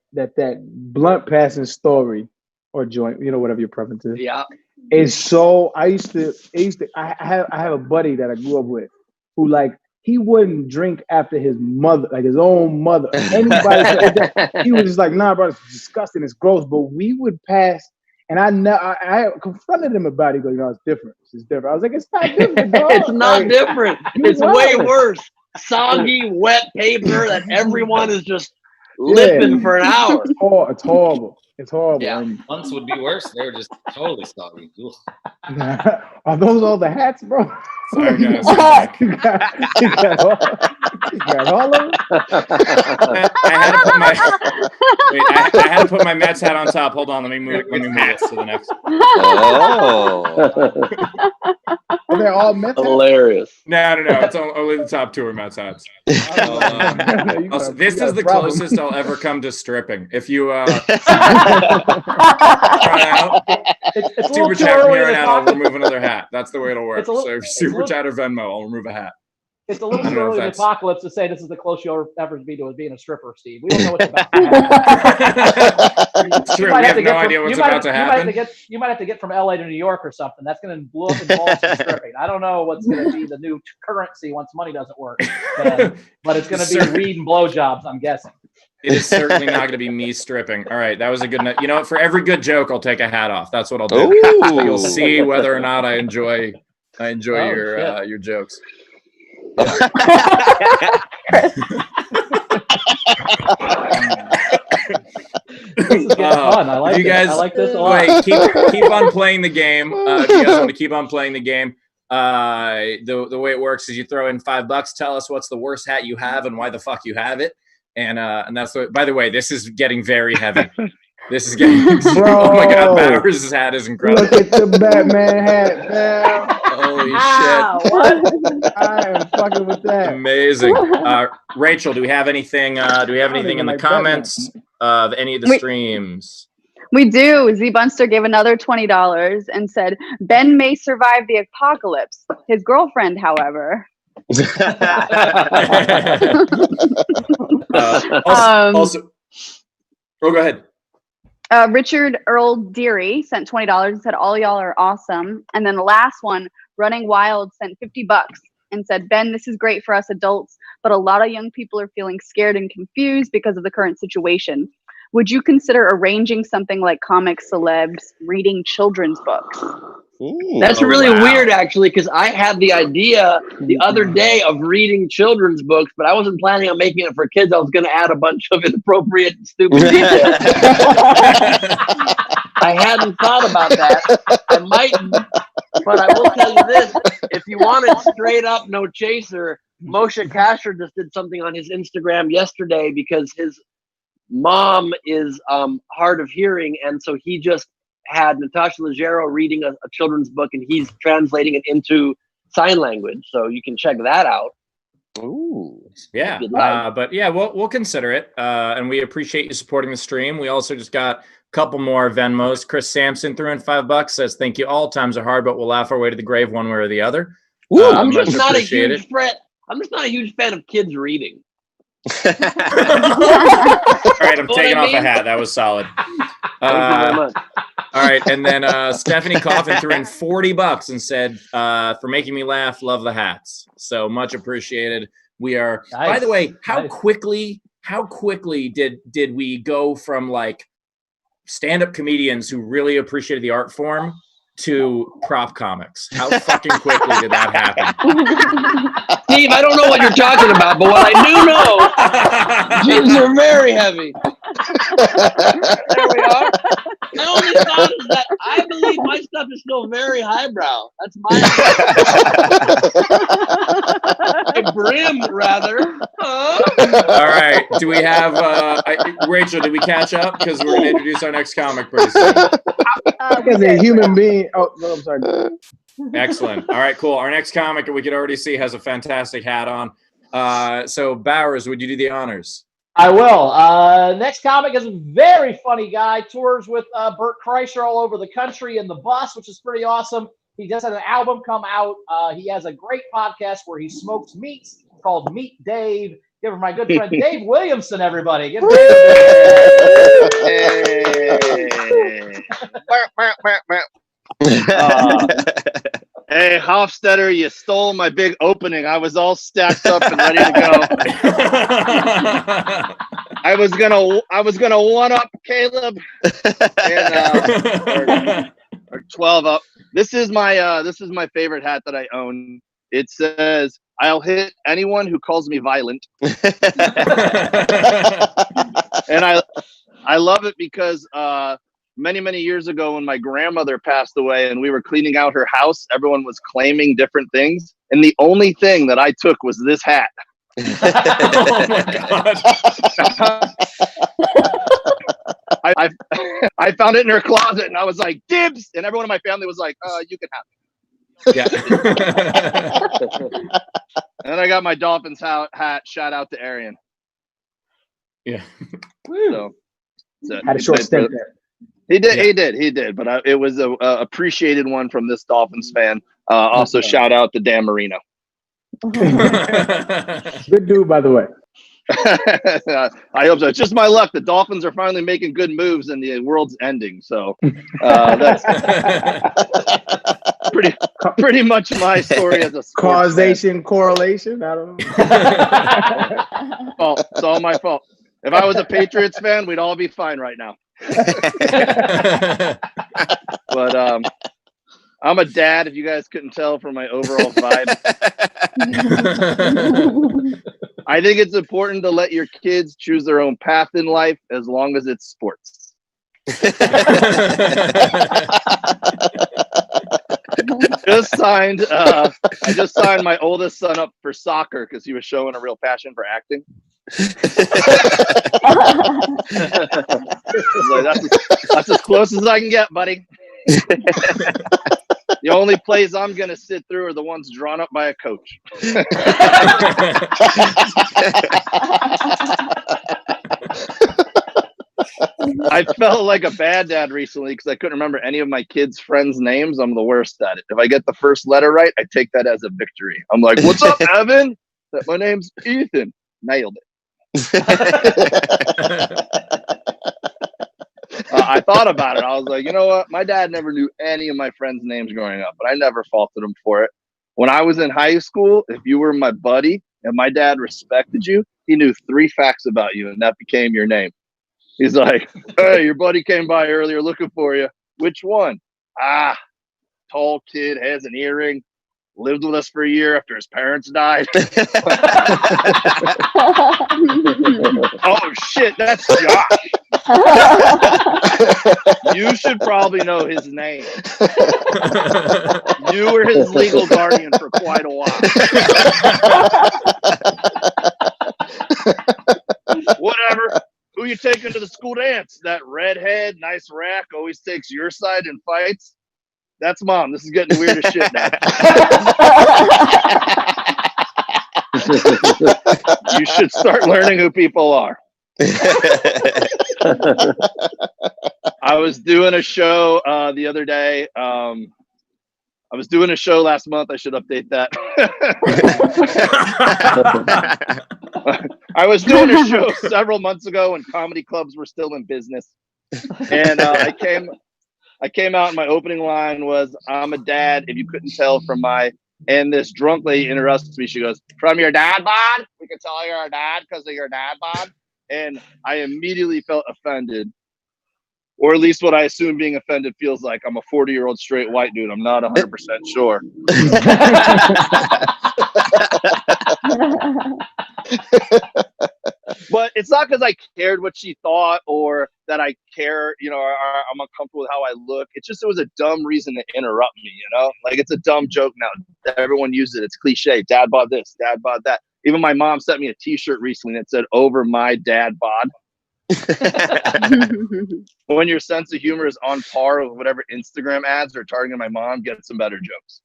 blunt passing story or joint, you know, whatever your preference is. Yeah. Is so I have a buddy that I grew up with who like he wouldn't drink after his mother, like his own mother. Anybody he was just like, nah, bro, it's disgusting, it's gross. But we would pass, and I confronted him about it. He goes, you know, it's different. It's different. I was like, it's not different, bro. It's not different. It's way worse. Soggy, wet paper that everyone is just lipping for an hour. It's horrible. It's horrible. Yeah. And- Months would be worse. They were just totally soggy. Ugh. Are those all the hats, bro? Sorry, guys. you got all of them? I had to put my I had to put my Mets hat on top. Hold on, let me move this to the next. Oh. Are they all Mets hats? Hilarious. No. It's only the top two are Mets hats. Also, this is the closest I'll ever come to stripping. If you try out, It's a little super too chat from early here in on the out, I'll talk. remove another hat. That's the way it'll work. It's a little- So if it's a super little- chat or Venmo, I'll remove a hat. It's a little I don't too know if early in the that's- apocalypse to say this is the closest you'll ever be to being a stripper, Steve. We don't know what's about to happen. It's true. We have no idea what's about to happen. You might have to get from LA to New York or something. That's going to involve some stripping. I don't know what's going to be the new currency once money doesn't work, but it's going to be weed and blowjobs, I'm guessing. It is certainly not going to be me stripping. All right, that was a good night. You know, for every good joke, I'll take a hat off. That's what I'll do. Ooh. You'll see whether or not I enjoy your jokes. This is getting fun. I like you guys, I like this a lot. Wait, keep on playing the game. If you guys want to keep on playing the game, the way it works is you throw in $5. Tell us what's the worst hat you have and why the fuck you have it. And that's what. By the way, this is getting very heavy. This is getting. Oh my God, Bowers' hat is incredible. Look at the Batman hat now. Holy shit! I am fucking with that. Amazing. Rachel, do we have anything? Do we have anything in the comments of any of the streams? We do. Z Bunster gave another $20 and said, Ben may survive the apocalypse. His girlfriend, however. Also, go ahead. Richard Earl Deary sent $20 and said, all y'all are awesome. And then the last one, Running Wild, sent $50 and said, Ben, this is great for us adults, but a lot of young people are feeling scared and confused because of the current situation. Would you consider arranging something like comic celebs reading children's books? That's really weird, actually, because I had the idea the other day of reading children's books, but I wasn't planning on making it for kids. I was going to add a bunch of inappropriate, stupid details. I hadn't thought about that. I might, but I will tell you this. If you wanted straight up, no chaser, Moshe Kasher just did something on his Instagram yesterday because his mom is hard of hearing, and so he just had Natasha Leggero reading a children's book, and he's translating it into sign language. So you can check that out. Ooh, yeah. But yeah, we'll consider it. And we appreciate you supporting the stream. We also just got a couple more Venmos. Chris Sampson threw in $5. Says, thank you. All times are hard, but we'll laugh our way to the grave one way or the other. I'm just not a huge fan of kids reading. All right, I'm taking off a hat. That was solid. Thank you very much. All right, and then Stephanie Coffin threw in $40 and said, for making me laugh, love the hats. So much appreciated. We are, nice. By the way, how quickly did we go from like stand-up comedians who really appreciated the art form to prop comics? How fucking quickly did that happen? Steve, I don't know what you're talking about, but what I do know, jeans are very heavy. There we are. My only thought is that I believe my stuff is still very highbrow. That's my a brim, rather. All right. Do we have Rachel? Did we catch up? Because we're going to introduce our next comic pretty soon. As a human being. Oh, no, I'm sorry. Excellent. All right, cool. Our next comic, we could already see, has a fantastic hat on. So Bowers, would you do the honors? I will. Next comic is a very funny guy. Tours with Bert Kreischer all over the country in the bus, which is pretty awesome. He just had an album come out. He has a great podcast where he smokes meats called Meat Dave. Give him my good friend Dave Williamson, everybody. Give Dave Hey, Hofstetter, you stole my big opening. I was all stacked up and ready to go. I was gonna one up Caleb and, or 12 up. This is my favorite hat that I own. It says, "I'll hit anyone who calls me violent." And I love it because many years ago when my grandmother passed away and we were cleaning out her house, everyone was claiming different things, and the only thing that I took was this hat. Oh my god. I found it in her closet and I was like, dibs, and everyone in my family was like, you can have it. Yeah. And then I got my Dolphins hat. Shout out to Arian. Yeah. So Had a short stint there. He did. But it was a appreciated one from this Dolphins fan. Also, shout out to Dan Marino. Good dude, by the way. I hope so. It's just my luck. The Dolphins are finally making good moves, and the world's ending. So that's pretty much my story as a sports causation, fan. correlation. I don't know. Oh, it's all my fault. If I was a Patriots fan, we'd all be fine right now. But I'm a dad, if you guys couldn't tell from my overall vibe. I think it's important to let your kids choose their own path in life as long as it's sports. I just signed my oldest son up for soccer because he was showing a real passion for acting. Like, that's as close as I can get, buddy. The only plays I'm going to sit through are the ones drawn up by a coach. I felt like a bad dad recently because I couldn't remember any of my kids' friends' names. I'm the worst at it. If I get the first letter right, I take that as a victory. I'm like, what's up, Evan? My name's Ethan. Nailed it. I thought about it. I was like, you know what? My dad never knew any of my friends' names growing up, but I never faulted him for it. When I was in high school, if you were my buddy and my dad respected you, he knew 3 facts about you, and that became your name. He's like, hey, your buddy came by earlier looking for you. Which one? Tall kid, has an earring, lived with us for a year after his parents died. Oh, shit, that's Josh. You should probably know his name. You were his legal guardian for quite a while. Whatever. Who you taking to the school dance? That redhead, nice rack, always takes your side in fights? That's Mom. This is getting weird as shit now. You should start learning who people are. I was doing a show the other day. I was doing a show last month. I should update that. I was doing a show several months ago when comedy clubs were still in business. And I came out and my opening line was, I'm a dad, if you couldn't tell from my, and this drunk lady interrupts me. She goes, from your dad bod? We can tell you're a dad because of your dad bod. And I immediately felt offended. Or at least what I assume being offended feels like. I'm a 40-year-old straight white dude. I'm not 100% sure. But it's not because I cared what she thought or that I care, or I'm uncomfortable with how I look. It's just it was a dumb reason to interrupt me, Like, it's a dumb joke now. Everyone uses it. It's cliche. Dad bod this, dad bod that. Even my mom sent me a T-shirt recently that said, over my dad bod. When your sense of humor is on par with whatever Instagram ads are targeting my mom, get some better jokes.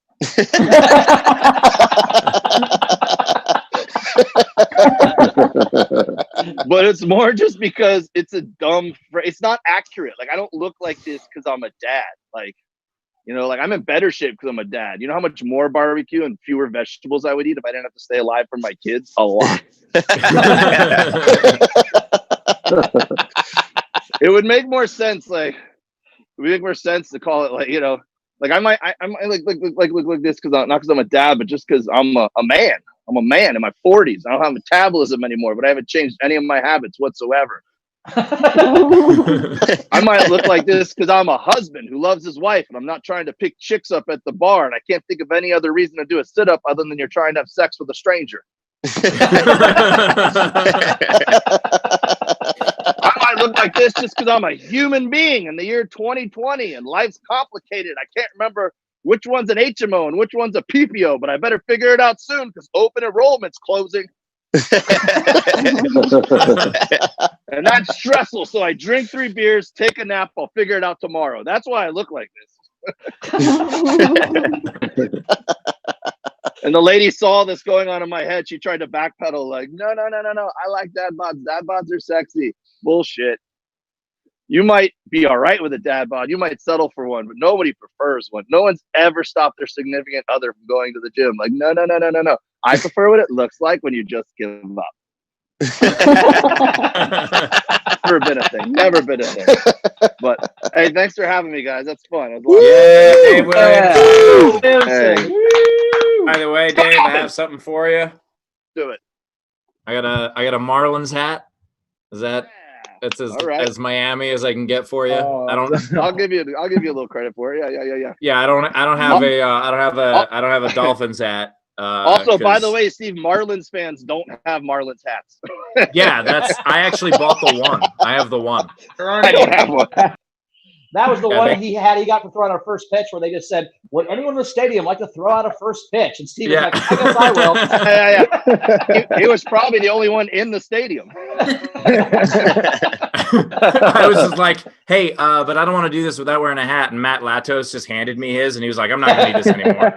But it's more just because it's a dumb it's not accurate. Like, I don't look like this because I'm a dad. Like, I'm in better shape because I'm a dad. You know how much more barbecue and fewer vegetables I would eat if I didn't have to stay alive for my kids? A lot. It would make more sense, to call it like I might look this not because I'm a dad, but just because I'm a man. I'm a man in my 40s. I don't have metabolism anymore, but I haven't changed any of my habits whatsoever. I might look like this because I'm a husband who loves his wife, and I'm not trying to pick chicks up at the bar, and I can't think of any other reason to do a sit-up other than you're trying to have sex with a stranger. I might look like this just because I'm a human being in the year 2020 and life's complicated. I can't remember which one's an HMO and which one's a PPO, but I better figure it out soon because open enrollment's closing. And that's stressful. So I drink 3 beers, take a nap. I'll figure it out tomorrow. That's why I look like this. And the lady saw this going on in my head. She tried to backpedal like, no. I like dad bods. Dad bods are sexy. Bullshit. You might be all right with a dad bod. You might settle for one, but nobody prefers one. No one's ever stopped their significant other from going to the gym. Like, no. I prefer what it looks like when you just give up. Never been a thing. But hey, thanks for having me, guys. That's fun. It was Dave Williamson. Hey, By the way, Dave, I have something for you. do it. I got a Marlins hat. Is that that's as, All right. as Miami as I can get for you? Oh, I don't. I'll give you a little credit for it. Yeah. Yeah, I don't have a Dolphins hat. Also, by 'cause- the way, Steve, Marlins fans don't have Marlins hats. yeah, I actually bought the one. I have the one. I don't have one. That was the Yeah, one they- he got to throw out a first pitch where they just said, would anyone in the stadium like to throw out a first pitch? And Steve was Yeah. like, I guess I will. Yeah. He was probably the only one in the stadium. I was just like, hey, but I don't want to do this without wearing a hat. And Matt Latos just handed me his, and he was like, I'm not going to need this anymore.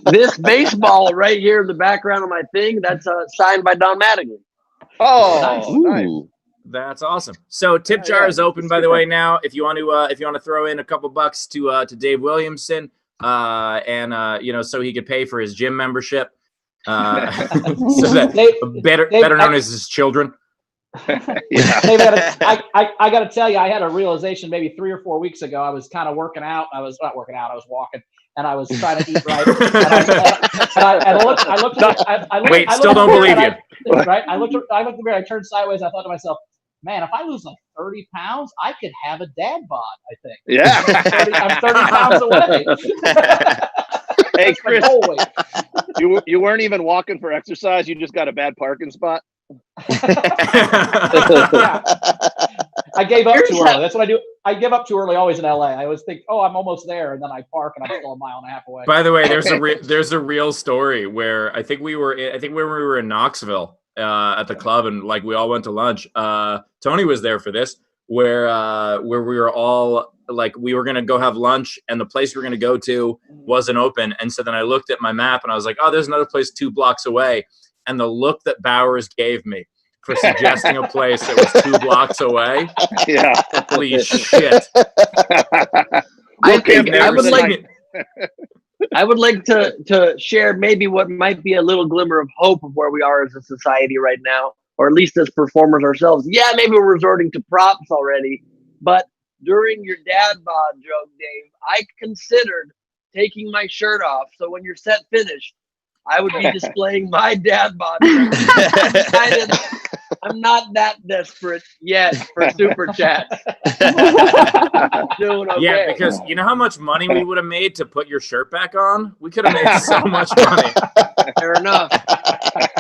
This baseball right here in the background of my thing, that's signed by Don Mattingly. Oh, nice. Ooh. That's awesome. So tip jar yeah. is open, by the way. Now, if you want to throw in a couple bucks to Dave Williamson, and so he could pay for his gym membership, so that better known as his children. Yeah. David, I got to tell you, I had a realization maybe 3 or 4 weeks ago. I was kind of working out. I was not working out. I was walking, and I was trying to eat right. Wait, still don't believe you. Right? I looked at the mirror. I turned sideways. I thought to myself, man, if I lose like 30 pounds, I could have a dad bod, I think. Yeah. I'm 30 pounds away. Hey, That's my Chris, goal weight. you weren't even walking for exercise. You just got a bad parking spot. Yeah. I gave up too early. That's what I do. I give up too early always in LA. I always think, oh, I'm almost there, and then I park and I'm still a mile and a half away. By the way, there's a real story where I think when we were in Knoxville at the club, and like we all went to lunch. Tony was there for this, where we were all like, we were gonna go have lunch, and the place we were gonna go to wasn't open, and so then I looked at my map and I was like, oh, there's another place 2 blocks away, and the look that Bowers gave me for suggesting a place that was 2 blocks away. Yeah. Holy shit! I think I never would seen like it. I would like to share maybe what might be a little glimmer of hope of where we are as a society right now, or at least as performers ourselves. Yeah, maybe we're resorting to props already, but during your dad bod joke, Dave, I considered taking my shirt off. So when your set finished, I would be displaying my dad bod. I'm not that desperate yet for super chats. Doing okay. Yeah, because you know how much money we would have made to put your shirt back on? We could have made so much money. Fair enough.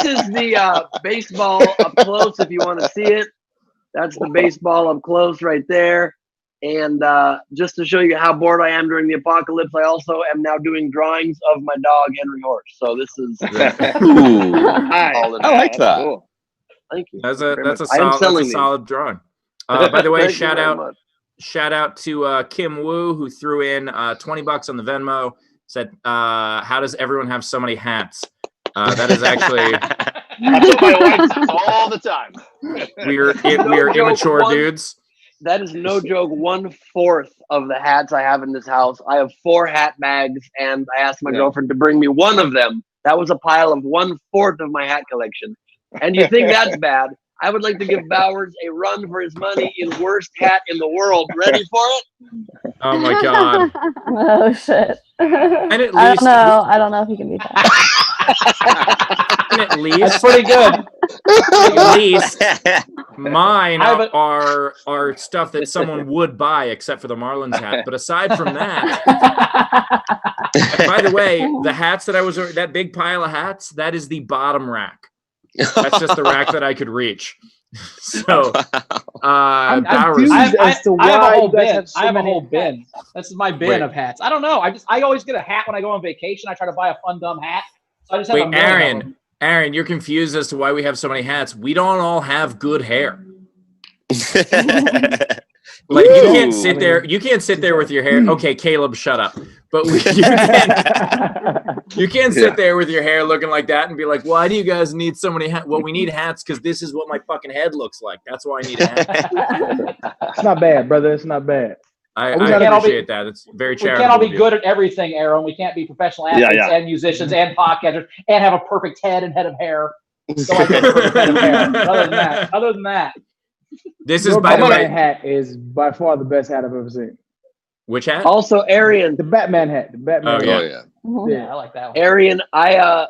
This is the baseball up close if you want to see it. That's the baseball up close right there. And just to show you how bored I am during the apocalypse, I also am now doing drawings of my dog, Henry Horse. So this is Ooh. Nice. all in I like that. Cool. Thank you. That's very much. a I am solid, selling these. solid drawing. By the way, Thank you shout very out much. Shout out to Kim Woo, who threw in $20 on the Venmo. Said, "How does everyone have so many hats?" That is actually That's what my wife says all the time. we're joke, immature one- dudes. That is no joke. 1/4 of the hats I have in this house. I have 4 hat bags, and I asked my girlfriend to bring me one of them. That was a pile of 1/4 of my hat collection. And you think that's bad? I would like to give Bowers a run for his money in worst hat in the world. Ready for it? Oh my god! Oh shit. And at I least, don't know. I don't know if he can beat that. and at That's least, pretty good. at least, mine I have a- are stuff that someone would buy, except for the Marlins hat. But aside from that, by the way, the hats that big pile of hats, that is the bottom rack. That's just the rack that I could reach. So, I'm Bowers. confused as to I have a why whole you guys bin. have so I have a many whole bin. This is my bin Wait. of hats. I don't know. I always get a hat when I go on vacation. I try to buy a fun dumb hat. So I just have a Wait, million of Arian. them. Aaron, you're confused as to why we have so many hats. We don't all have good hair. Like you can't sit there. You can't sit there with your hair. Okay, Caleb, shut up. But you can't sit there with your hair looking like that and be like, "Why do you guys need so many hats?" Well, we need hats because this is what my fucking head looks like. That's why I need a hat. It's not bad, brother. It's not bad. I can't all appreciate that. It's very We charitable. can't all be of you. good at everything, Aaron. We can't be professional athletes and musicians and podcasters and have a perfect head and head of hair. So I get a perfect head of hair. Other than that. This is, Your by the Batman way, hat is by far the best hat I've ever seen. which hat? Also, Arian, The Batman hat. The Batman. Oh, hat. yeah. Yeah, I like that one. Arian, I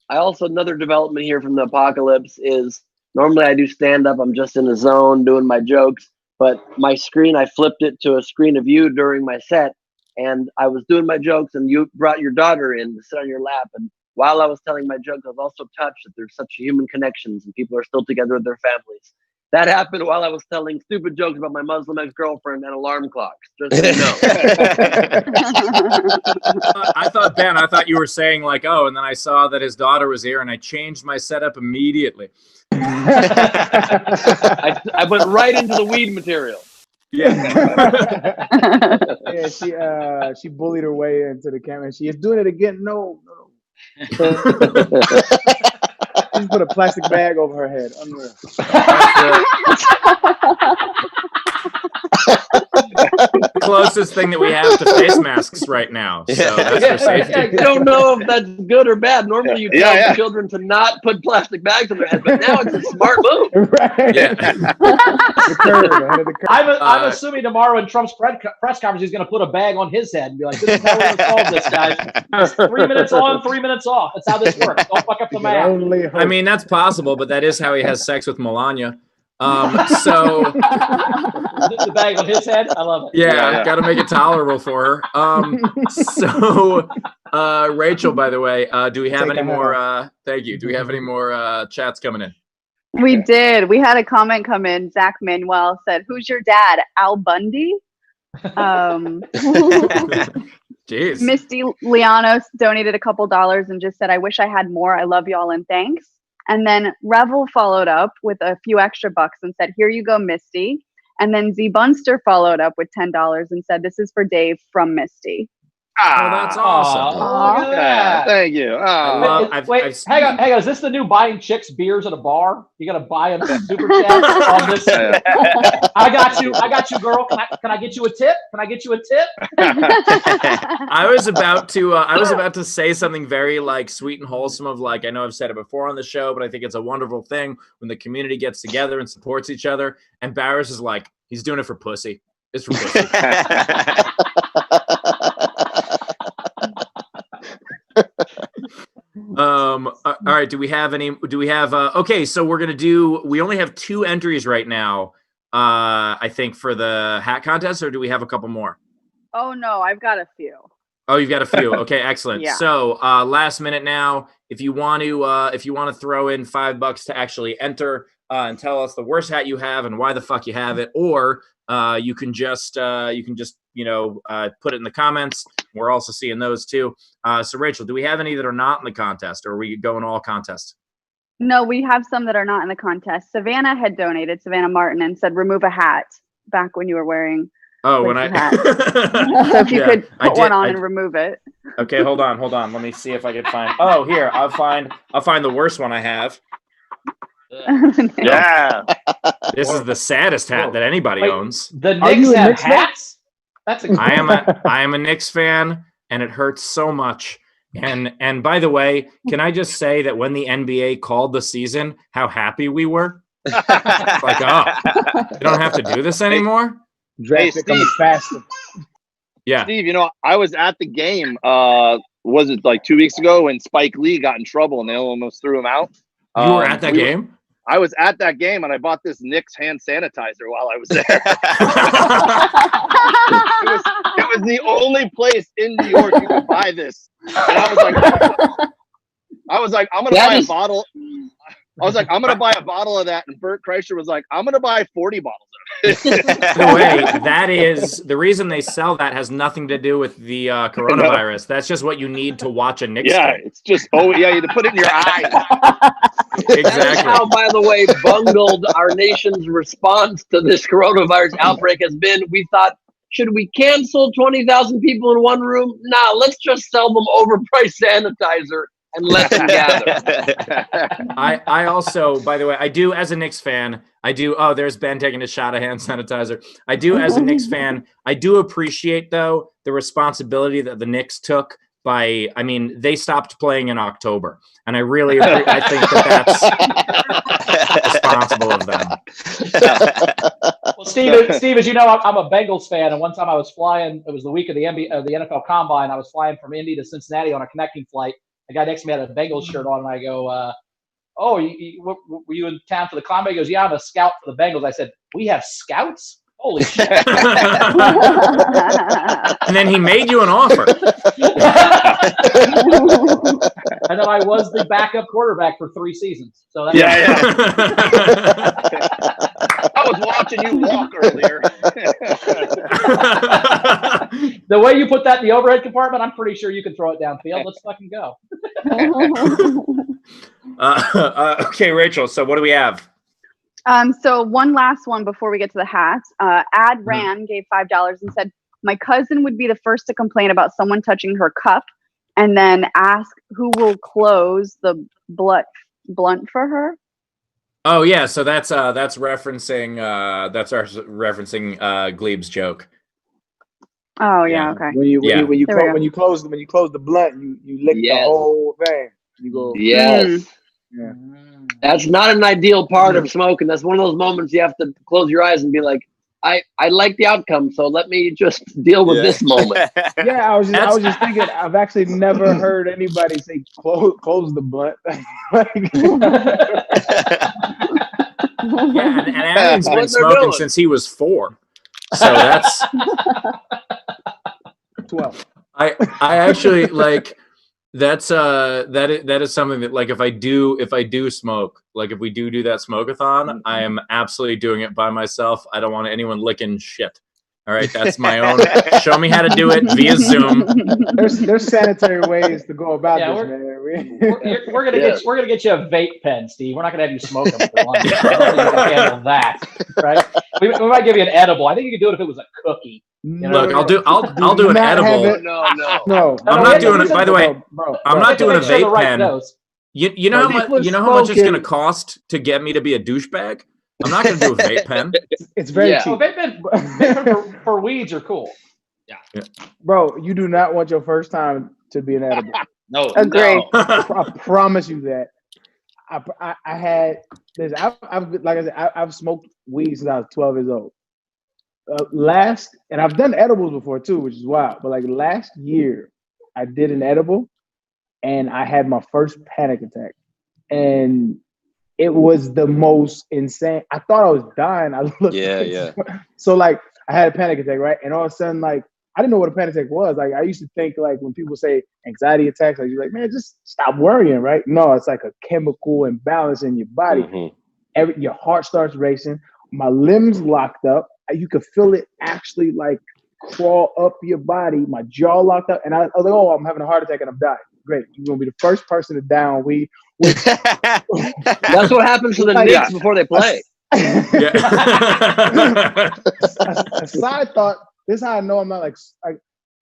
also another development here from the apocalypse is normally I do stand up. I'm just in the zone doing my jokes, but my screen I flipped it to a screen of you during my set, and I was doing my jokes, and you brought your daughter in to sit on your lap, and while I was telling my jokes, I was also touched that there's such human connections and people are still together with their families. That happened while I was telling stupid jokes about my Muslim ex-girlfriend and alarm clocks. Just so you know. I thought you were saying like, oh, and then I saw that his daughter was here, and I changed my setup immediately. I went right into the weed material. Yeah. Yeah, she bullied her way into the camera. She is doing it again. No. She put a plastic bag over her head. Unreal. The closest thing that we have to face masks right now. So that's for safety. I don't know if that's good or bad. Normally you tell children to not put plastic bags on their head, but now it's a smart move. Right. Yeah. The curve, ahead of the curve. I'm assuming tomorrow in Trump's press conference, he's going to put a bag on his head and be like, this is how we're going to solve this, guys. It's 3 minutes on, 3 minutes off. That's how this works. Don't fuck up the math. I mean, that's possible, but that is how he has sex with Melania. So the bag on his head, I love it. Yeah. Got to make it tolerable for her. So Rachel, by the way, do we have any more? Thank you. Do we have any more chats coming in? We did. We had a comment come in. Zach Manuel said, "Who's your dad? Al Bundy?" Jeez. Misty Lianos donated a couple dollars and just said, "I wish I had more. I love y'all and thanks." And then Revel followed up with a few extra bucks and said, "Here you go, Misty." And then Z Bunster followed up with $10 and said, "This is for Dave from Misty." Oh, that's awesome. Look at that. Thank you. Wait, hang on. Is this the new buying chicks beers at a bar? You got to buy them super chat on this. I got you, girl. Can I get you a tip? I was about to say something very like sweet and wholesome of like, I know I've said it before on the show, but I think it's a wonderful thing when the community gets together and supports each other. And Barris is like, he's doing it for pussy. It's for pussy. All right, do we have okay, so we only have 2 entries right now, I think, for the hat contest, or do we have a couple more? Oh no, I've got a few. Oh, you've got a few. Okay, excellent. Yeah. So last minute now, if you want to throw in $5 to actually enter and tell us the worst hat you have and why the fuck you have it, or you can just put it in the comments. We're also seeing those too. So Rachel, do we have any that are not in the contest, or are we going all contests? No, we have some that are not in the contest. Savannah had donated, Savannah Martin, and said, "Remove a hat," back when you were wearing. Oh, when I hat. So if you could put one on and remove it. Okay, hold on. Let me see if I can find. Oh, here, I'll find the worst one I have. Yeah. This is the saddest hat that anybody owns. The Knicks have hats? That's I am a Knicks fan, and it hurts so much. And by the way, can I just say that when the NBA called the season, how happy we were? Like, oh, you don't have to do this anymore? Draft pick comes faster. Yeah. Steve, I was at the game, was it like 2 weeks ago when Spike Lee got in trouble and they almost threw him out? You were at that game? I was at that game and I bought this Knicks hand sanitizer while I was there. it was the only place in New York you could buy this. And I was like, I'm gonna buy a bottle. I was like, I'm gonna buy a bottle of that, and Bert Kreischer was like, I'm gonna buy 40 bottles of it. By the way, that is the reason they sell that has nothing to do with the coronavirus. That's just what you need to watch a Knicks Yeah, game. it's just you had to put it in your eyes. That is Exactly. how, by the way, bungled our nation's response to this coronavirus outbreak has been. We thought, should we cancel 20,000 people in one room? Nah, let's just sell them overpriced sanitizer and let them gather. I also, by the way, I do as a Knicks fan, I do. Oh, there's Ben taking a shot of hand sanitizer. I do as a Knicks fan. I do appreciate though the responsibility that the Knicks took by. I mean, they stopped playing in October, and I think that's responsible of them. Well, Steve, as you know, I'm a Bengals fan, and one time I was flying. It was the week of the NFL Combine. I was flying from Indy to Cincinnati on a connecting flight. The guy next to me had a Bengals shirt on, and I go, "Oh, were you in town for the Combine?" He goes, "Yeah, I'm a scout for the Bengals." I said, "We have scouts? Holy shit!" And then he made you an offer. And then I was the backup quarterback for 3 seasons. So that's I was watching you walk earlier. The way you put that in the overhead compartment, I'm pretty sure you can throw it downfield. Let's fucking go. Okay, Rachel. So what do we have? So one last one before we get to the hats. Ran gave $5 and said, my cousin would be the first to complain about someone touching her cup and then ask who will close the blunt for her. Oh yeah, so that's referencing Gleib's joke. Oh yeah, okay. When you close the blunt, you lick the whole thing. You go. Yes. Yeah. That's not an ideal part of smoking. That's one of those moments you have to close your eyes and be like, I like the outcome, so let me just deal with this moment. Yeah, I was just thinking. I've actually never heard anybody say close the blunt. Yeah, and Arian's been smoking since he was 4, so that's 12. I actually like that is something that like if I do smoke, like if we do that smoke-a-thon, I am absolutely doing it by myself. I don't want anyone licking shit. All right, that's my own. Show me how to do it via Zoom. There's sanitary ways to go about this, man. We're gonna get you a vape pen, Steve. We're not gonna have you smoke them for lunch. I don't think you can handle that, right? We might give you an edible. I think you could do it if it was a cookie. Look, I'll do an edible. No. I'm not doing it. By the way, I'm not doing a vape pen. You know how much it's going to cost to get me to be a douchebag? I'm not going to do a vape pen. It's very cheap. Oh, vape pen for weeds are cool. Yeah. Bro, you do not want your first time to be an edible. No. Agree. No. I promise you that. I had this. I've smoked weed since I was 12 years old. And I've done edibles before too, which is wild. But like last year, I did an edible, and I had my first panic attack, and it was the most insane. I thought I was dying. I looked. Yeah. So like, I had a panic attack, right? And all of a sudden, like, I didn't know what a panic attack was. Like, I used to think like when people say anxiety attacks, like you're like, man, just stop worrying, right? No, it's like a chemical imbalance in your body. Mm-hmm. Your heart starts racing. My limbs locked up. You could feel it actually like crawl up your body. My jaw locked up, and I was like, "Oh, I'm having a heart attack and I'm dying." Great, you're gonna be the first person to die on weed. That's what happens to the Knicks before they play. A side thought. This is how I know I'm not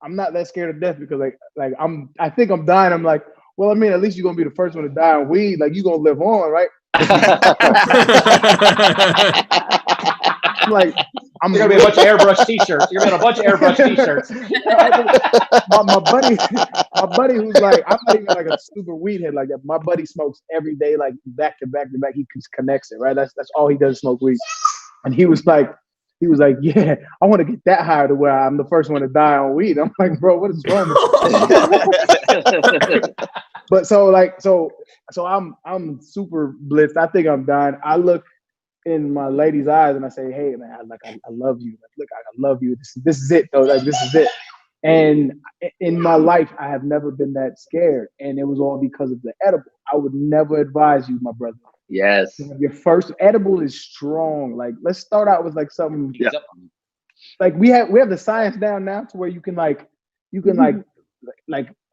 I'm not that scared of death because I think I'm dying. I'm like, well, I mean, at least you're gonna be the first one to die on weed. Like you're gonna live on, right? I'm gonna be a bunch of airbrush t-shirts. You're gonna be a bunch of airbrush t-shirts. my buddy who's like, I'm not even like a super weed head like that. My buddy smokes every day, like back to back to back. He just connects it, right? That's all he does, smoke weed. And he was like, yeah, I want to get that high to where I'm the first one to die on weed. I'm like, bro, what is wrong with you? But so I'm super blitzed. I think I'm dying. I look in my lady's eyes and I say, hey man, I love you. Like, look, I love you. This is it though. Like this is it. And in my life, I have never been that scared. And it was all because of the edible. I would never advise you, my brother. Yes. Your first edible is strong. Like, let's start out with like something. Yeah. Like we have the science down now to where you can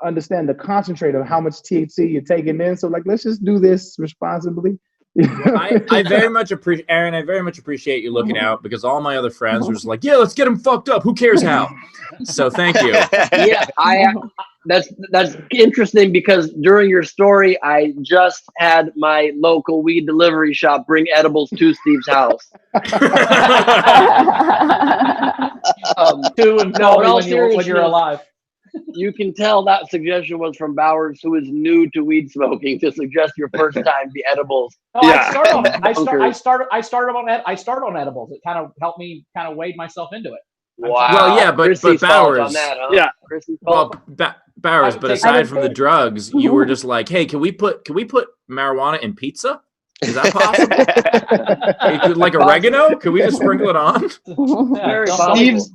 understand the concentrate of how much THC you're taking in. So like, let's just do this responsibly. I very much appreciate Aaron. I very much appreciate you looking out, because all my other friends were just like, "Yeah, let's get him fucked up. Who cares how?" So thank you. Yeah, that's interesting, because during your story, I just had my local weed delivery shop bring edibles to Steve's house. To and No, in all when you're seriousness, alive. You can tell that suggestion was from Bowers, who is new to weed smoking, to suggest your first time the edibles. No, Yeah. I started on edibles. It kind of helped me kind of wade myself into it. Wow. Well, yeah, but Chrissy's fault Bowers. on that, huh? Yeah. Chrissy's Well, fault. Bowers, I but would aside from the think- drugs, you were just like, "Hey, can we put marijuana in pizza? Is that possible? Like oregano? Can we just sprinkle it on?" Very Don't- possible.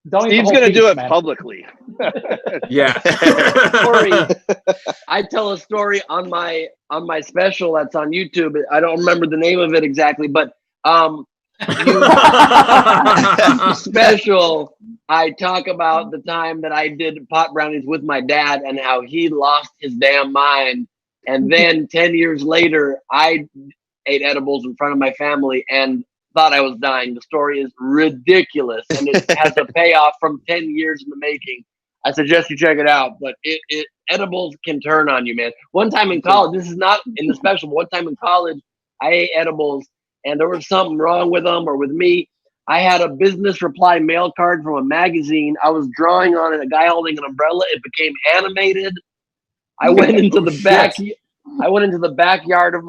don't eat the Steve's whole gonna do piece, it man. publicly. Yeah. Story. I tell a story on my special that's on YouTube. I don't remember the name of it exactly, but special, I talk about the time that I did pot brownies with my dad and how he lost his damn mind. And then 10 years later, I ate edibles in front of my family and thought I was dying. The story is ridiculous, and it has a payoff from 10 years in the making. I suggest you check it out, but edibles can turn on you, man. One time in college, this is not in the special, but one time in college, I ate edibles and there was something wrong with them or with me. I had a business reply mail card from a magazine. I was drawing on it, a guy holding an umbrella. It became animated. I went into the backyard of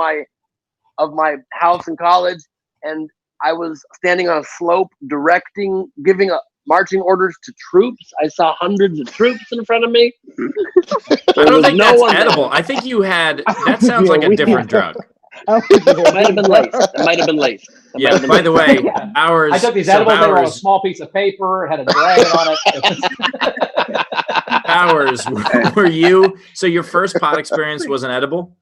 my house in college, and I was standing on a slope giving marching orders to troops. I saw hundreds of troops in front of me. I don't think that's edible. I think you had. That sounds like a different drug. It might have been laced. Yeah. By the way, ours. I took these edibles. They were on a small piece of paper, had a dragon on it. Ours. Were you? So your first pot experience was an edible?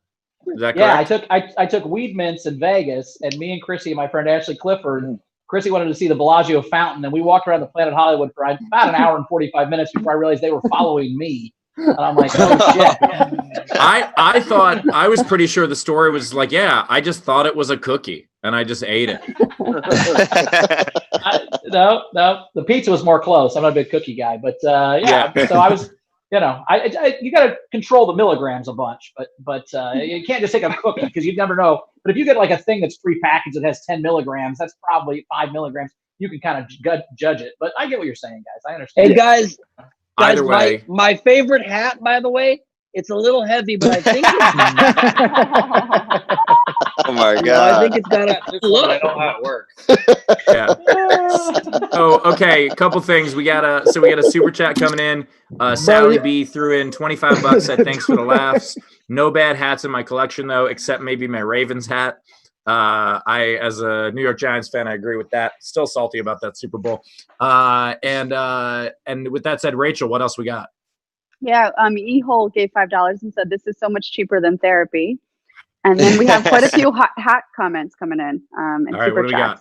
Is that correct? Yeah, I took weed mints in Vegas, and me and Chrissy and my friend Ashley Clifford. Chrissy wanted to see the Bellagio fountain, and we walked around the Planet Hollywood for about an hour and 45 minutes before I realized they were following me. And I'm like, oh shit. I thought, I was pretty sure the story was like, yeah, I just thought it was a cookie and I just ate it. No, the pizza was more close. I'm not a big cookie guy, but yeah. So I was, you got to control the milligrams a bunch, but you can't just take a cookie because you never know. But if you get like a thing that's prepackaged that has 10 milligrams, that's probably 5 milligrams. You can kind of judge it. But I get what you're saying, guys. I understand. Hey, guys, Either way. my favorite hat, by the way, it's a little heavy, but I think Oh my god! I think it's got a look. I know how it works. Yeah. Oh, okay. A couple things. So we got a super chat coming in. Sally B threw in $25. Said thanks for the laughs. No bad hats in my collection though, except maybe my Ravens hat. I, as a New York Giants fan, I agree with that. Still salty about that Super Bowl. And with that said, Rachel, what else we got? Yeah, E-Hole gave $5 and said this is so much cheaper than therapy. And then we have quite a few hat comments coming in. All right, what do we got?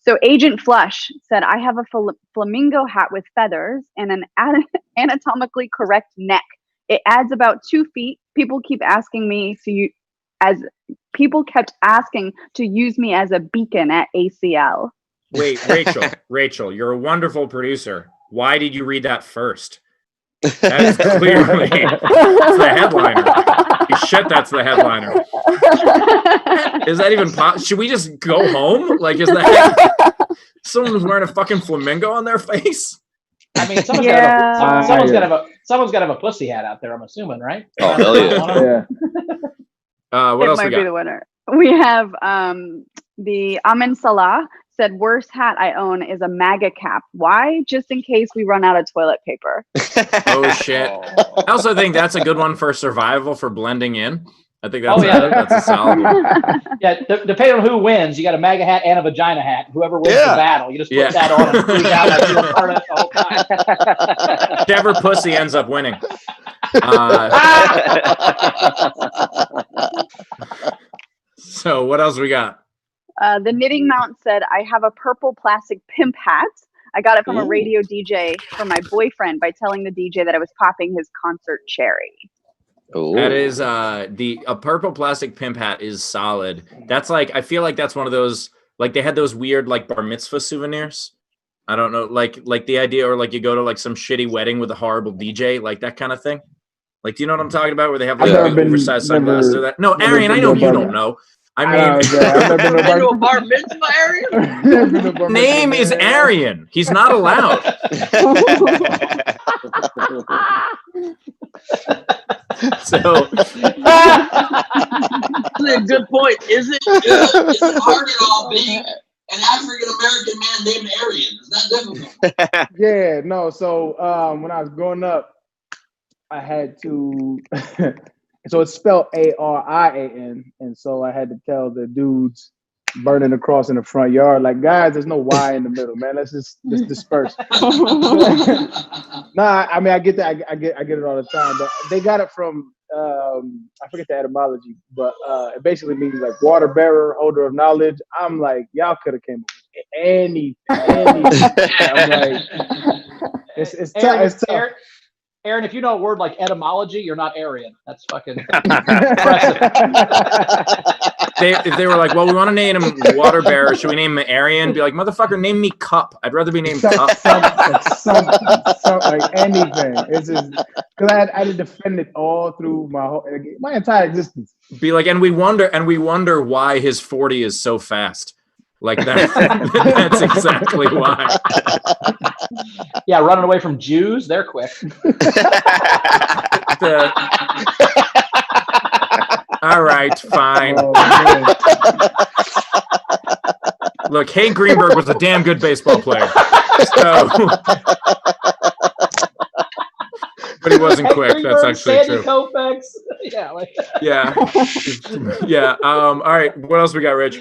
So Agent Flush said, I have a flamingo hat with feathers and an anatomically correct neck. It adds about 2 feet. People kept asking to use me as a beacon at ACL. Wait, Rachel, you're a wonderful producer. Why did you read that first? That is clearly that's the headliner. Shit, that's the headliner. Is that even possible? Should we just go home? Like, is that someone's wearing a fucking flamingo on their face? I mean, someone's got to have a pussy hat out there. I'm assuming, right? Oh hell yeah! What it else might we be got? the winner. We have the Amin Salah said, worst hat I own is a MAGA cap. Why? Just in case we run out of toilet paper. Oh shit! I also think that's a good one for survival, for blending in. I think that's, Oh, yeah. that's a solid one. Yeah, depending on who wins, you got a MAGA hat and a vagina hat. Whoever wins the battle, you just put that on and freak out like you're a part of it the whole time. Whichever pussy ends up winning. So what else we got? The Knitting Mount said, I have a purple plastic pimp hat. I got it from a radio DJ for my boyfriend by telling the DJ that I was popping his concert cherry. Ooh. That is a purple plastic pimp hat is solid. That's like, I feel like that's one of those, like they had those weird like bar mitzvah souvenirs. I don't know, like the idea, or like you go to like some shitty wedding with a horrible DJ, like that kind of thing. Like, do you know what I'm talking about? Where they have like big oversized sunglasses or that? No, Arian, I know you don't know. I mean, I've been to a bar mitzvah, Arian? Name is Arian. He's not allowed. So that's a good point. Is it hard at all being an African American man named Arian? Is that difficult? Yeah, no. So when I was growing up, I had to. So it's spelled Arian, and so I had to tell the dudes burning the cross in the front yard, like, guys, there's no Y in the middle, man. Let's disperse. Nah, I mean, I get that. I get it all the time. But they got it from I forget the etymology, but it basically means like water bearer, holder of knowledge. I'm like, y'all could have came up with anything. I'm like, it's tough. Aaron, if you know a word like etymology, you're not Arian. That's fucking impressive. If they were like, well, we want to name him water bearer, should we name him Arian? Be like, motherfucker, name me Cup. I'd rather be named Cup. Something like anything. It's just because I had to defend it all through my entire existence. Be like, and we wonder why his 40 is so fast. Like that. That's exactly why. Yeah, running away from Jews, they're quick. All right, fine. Oh, look, Hank Greenberg was a damn good baseball player. So, but he wasn't quick. That's actually Sandy true. Koufax. Yeah. Yeah. All right. What else we got, Rich?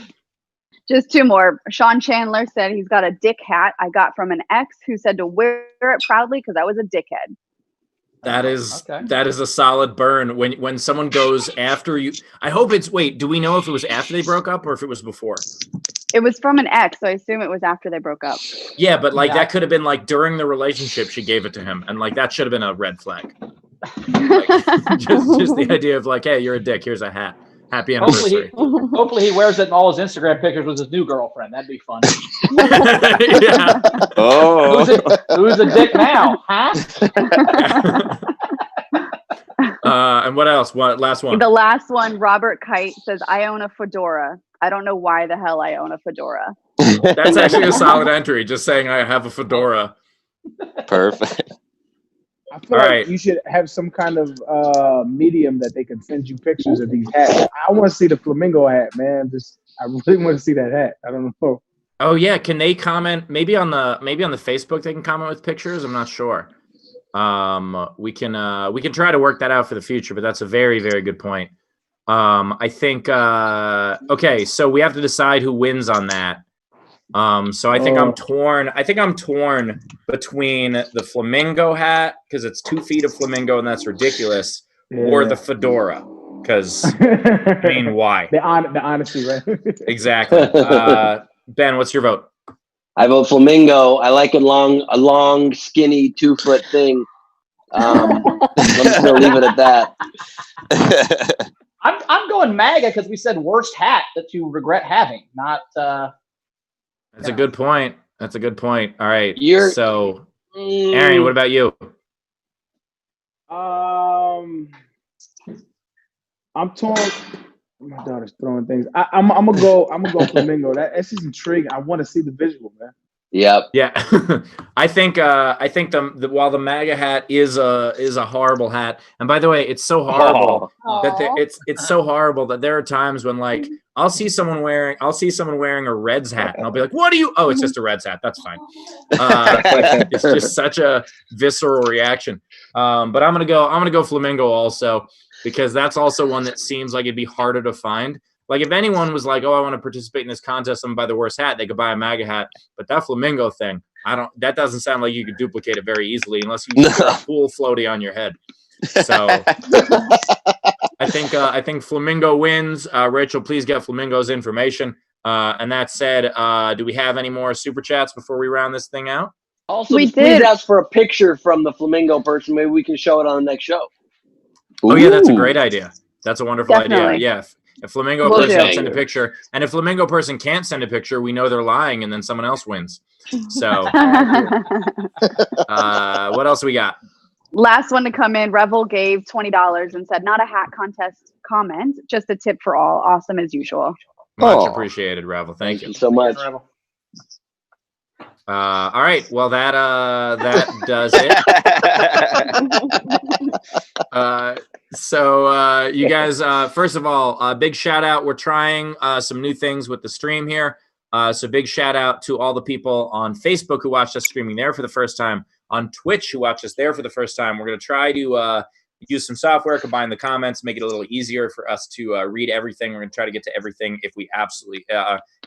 Just two more. Sean Chandler said he's got a dick hat I got from an ex who said to wear it proudly because I was a dickhead. That is a solid burn. When someone goes after you, I hope it's, wait, do we know if it was after they broke up or if it was before? It was from an ex, so I assume it was after they broke up. Yeah, but like that could have been like during the relationship she gave it to him, and like that should have been a red flag. Like, just the idea of like, hey, you're a dick. Here's a hat. Happy anniversary. Hopefully he wears it in all his Instagram pictures with his new girlfriend. That'd be fun. Yeah. Oh. Who's a dick now? Huh? And what else? What last one? The last one, Robert Kite says, I own a fedora. I don't know why the hell I own a fedora. That's actually a solid entry. Just saying I have a fedora. Perfect. I feel like you should have some kind of medium that they can send you pictures of these hats. I want to see the flamingo hat, man. I really want to see that hat. I don't know. Oh yeah, can they comment maybe on the Facebook? They can comment with pictures. I'm not sure. We can try to work that out for the future, but that's a very, very good point. I think okay, so we have to decide who wins on that. So I think I'm torn. I think I'm torn between the flamingo hat because it's 2 feet of flamingo and that's ridiculous, or the fedora because I mean, why? The honesty, right? Exactly. Ben, what's your vote? I vote flamingo. I like a long, skinny 2-foot thing. I'm just gonna leave it at that. I'm going MAGA because we said worst hat that you regret having, not. That's a good point. That's a good point. All right. So, Arian, what about you? I'm torn. My daughter's throwing things. I'm gonna go flamingo. That's just intriguing. I want to see the visual, man. Yep. Yeah. I think the while the MAGA hat is a horrible hat, and by the way, it's so horrible that it's so horrible that there are times when like I'll see someone wearing a Reds hat and I'll be like, what are you? Oh, it's just a Reds hat. That's fine. It's just such a visceral reaction. But I'm gonna go flamingo also. because that's also one that seems like it'd be harder to find. Like if anyone was like, oh, I want to participate in this contest, I'm buy the worst hat, they could buy a MAGA hat. But that flamingo thing, that doesn't sound like you could duplicate it very easily unless you put a pool floaty on your head. So I think Flamingo wins. Rachel, please get Flamingo's information. And that said, do we have any more super chats before we round this thing out? Also, We please did. ask for a picture from the flamingo person. Maybe we can show it on the next show. Oh yeah, that's a great idea. That's a wonderful idea. Definitely. Yeah. If Flamingo Will person do. can send a picture, and if Flamingo person can't send a picture, we know they're lying, and then someone else wins. So, what else we got? Last one to come in, Revel gave $20 and said, not a hat contest comment, just a tip for all. Awesome as usual. Much appreciated, Revel. Thank you so much. All right. Well, that does it. So you guys, first of all, big shout out. We're trying some new things with the stream here. So big shout out to all the people on Facebook who watched us streaming there for the first time, on Twitch who watched us there for the first time. We're going to try to use some software, combine the comments, make it a little easier for us to read everything. We're going to try to get to everything if we absolutely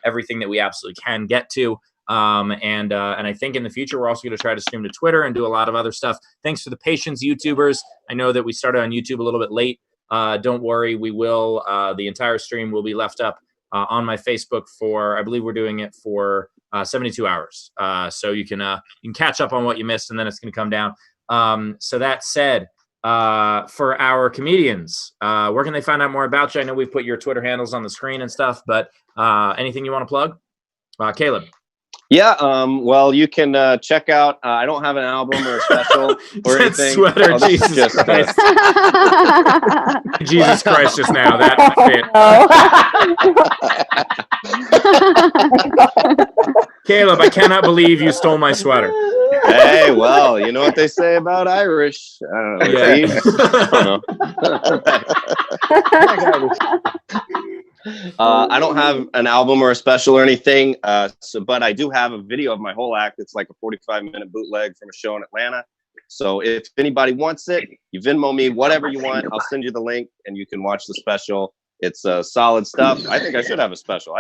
everything that we absolutely can get to. And I think in the future, we're also going to try to stream to Twitter and do a lot of other stuff. Thanks for the patience, YouTubers. I know that we started on YouTube a little bit late. Don't worry, we will. The entire stream will be left up on my Facebook for, I believe we're doing it for 72 hours. So you can catch up on what you missed, and then it's going to come down. So that said, for our comedians, where can they find out more about you? I know we've put your Twitter handles on the screen and stuff, but anything you want to plug? Caleb. Yeah, well, you can check out. I don't have an album or a special or anything. Sweater, Jesus Christ. Jesus Christ, just now. That fit. Caleb, I cannot believe you stole my sweater. Hey, well, you know what they say about Irish. I don't know. Yeah. I don't have an album or a special or anything, but I do have a video of my whole act. It's like a 45-minute bootleg from a show in Atlanta. So if anybody wants it, you Venmo me, whatever you want. I'll send you the link, and you can watch the special. It's solid stuff. I think I should have a special,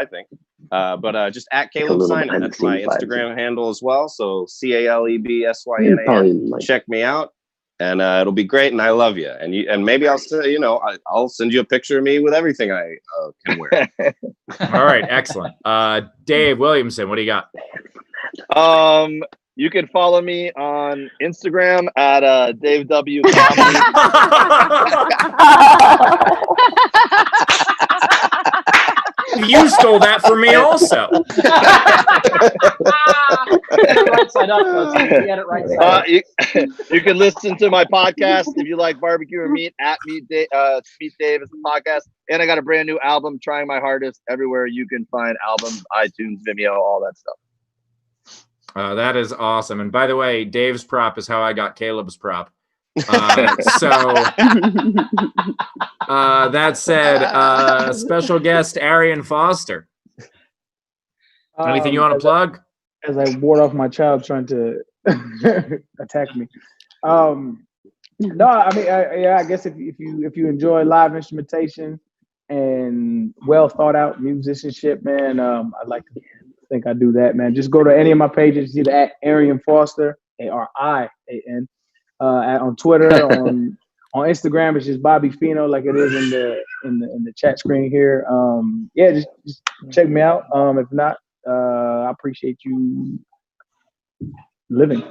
but just at Caleb Synan. That's my Instagram handle as well. So CALEBSYNAN. Check me out. And it'll be great, and I love you. And maybe I'll say, I'll send you a picture of me with everything I can wear. All right, excellent. Dave Williamson, what do you got? You can follow me on Instagram at Dave W. Comedy. You stole that from me also. Right side up, though, so you get it right side up. You can listen to my podcast if you like barbecue or meat at Meet Dave. Meet Dave is the podcast, and I got a brand new album, Trying My Hardest, everywhere you can find albums, iTunes, Vimeo, all that stuff. That is awesome. And by the way, Dave's prop is how I got Caleb's prop. That said, special guest Arian Foster. Anything you want to plug? As I ward off my child trying to attack me. No, I mean, I guess if you enjoy live instrumentation and well thought out musicianship, man, I'd like to think I do that, man. Just go to any of my pages, either at Arian Foster, ARIAN, on Twitter, on Instagram, it's just Bobby Fino, like it is in the chat screen here. Just check me out. If not, I appreciate you living.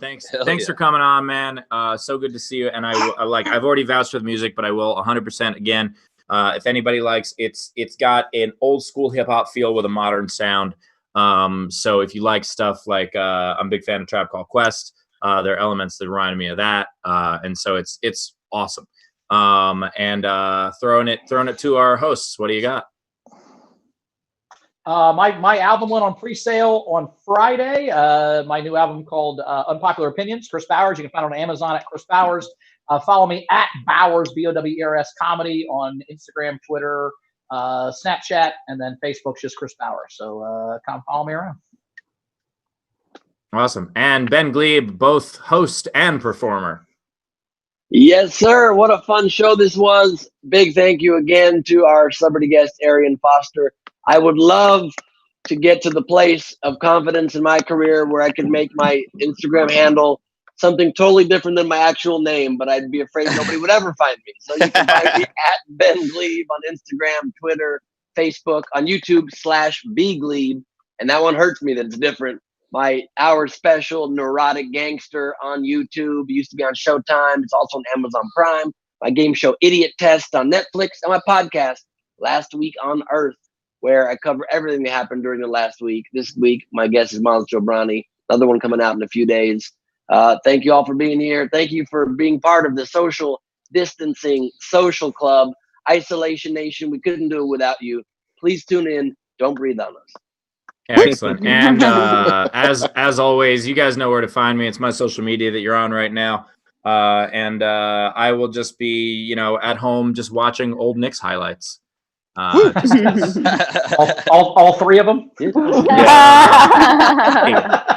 Thanks for coming on, man. So good to see you. And I've already vouched for the music, but I will 100% again. If anybody likes, it's got an old school hip hop feel with a modern sound. So if you like stuff like I'm a big fan of Tribe Called Quest. There are elements that remind me of that, and so it's awesome. And throwing it to our hosts. What do you got? My album went on pre-sale on Friday. My new album called Unpopular Opinions, Chris Bowers. You can find it on Amazon at Chris Bowers. Follow me at Bowers, BOWERS Comedy on Instagram, Twitter, Snapchat, and then Facebook's just Chris Bowers. So come follow me around. Awesome. And Ben Gleib, both host and performer. Yes, sir. What a fun show this was. Big thank you again to our celebrity guest, Arian Foster. I would love to get to the place of confidence in my career where I could make my Instagram handle something totally different than my actual name, but I'd be afraid nobody would ever find me. So you can find me at Ben Gleib on Instagram, Twitter, Facebook, on YouTube /BGleib. And that one hurts me that it's different. My hour special, Neurotic Gangster, on YouTube. It used to be on Showtime. It's also on Amazon Prime. My game show, Idiot Test, on Netflix. And my podcast, Last Week on Earth, where I cover everything that happened during the last week. This week, my guest is Miles Jobrani. Another one coming out in a few days. Thank you all for being here. Thank you for being part of the social distancing social club. Isolation Nation, we couldn't do it without you. Please tune in. Don't breathe on us. Excellent. And as always, you guys know where to find me. It's my social media that you're on right now. And I will just be, at home just watching old Knicks highlights. all 3 of them? Yeah.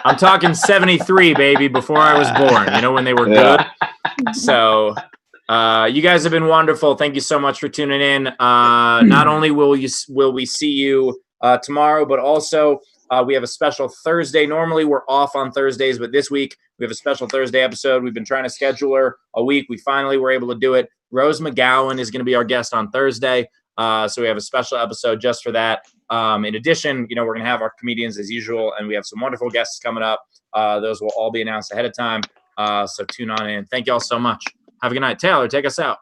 I'm talking 73, baby, before I was born, when they were good. So you guys have been wonderful. Thank you so much for tuning in. Not only will we see you tomorrow, but also we have a special Thursday. Normally we're off on Thursdays, but this week we have a special Thursday episode. We've been trying to schedule her a week. We finally were able to do it. Rose McGowan is going to be our guest on Thursday. So we have a special episode just for that. In addition, we're going to have our comedians as usual, and we have some wonderful guests coming up. Those will all be announced ahead of time. So tune on in. Thank you all so much. Have a good night. Taylor, take us out.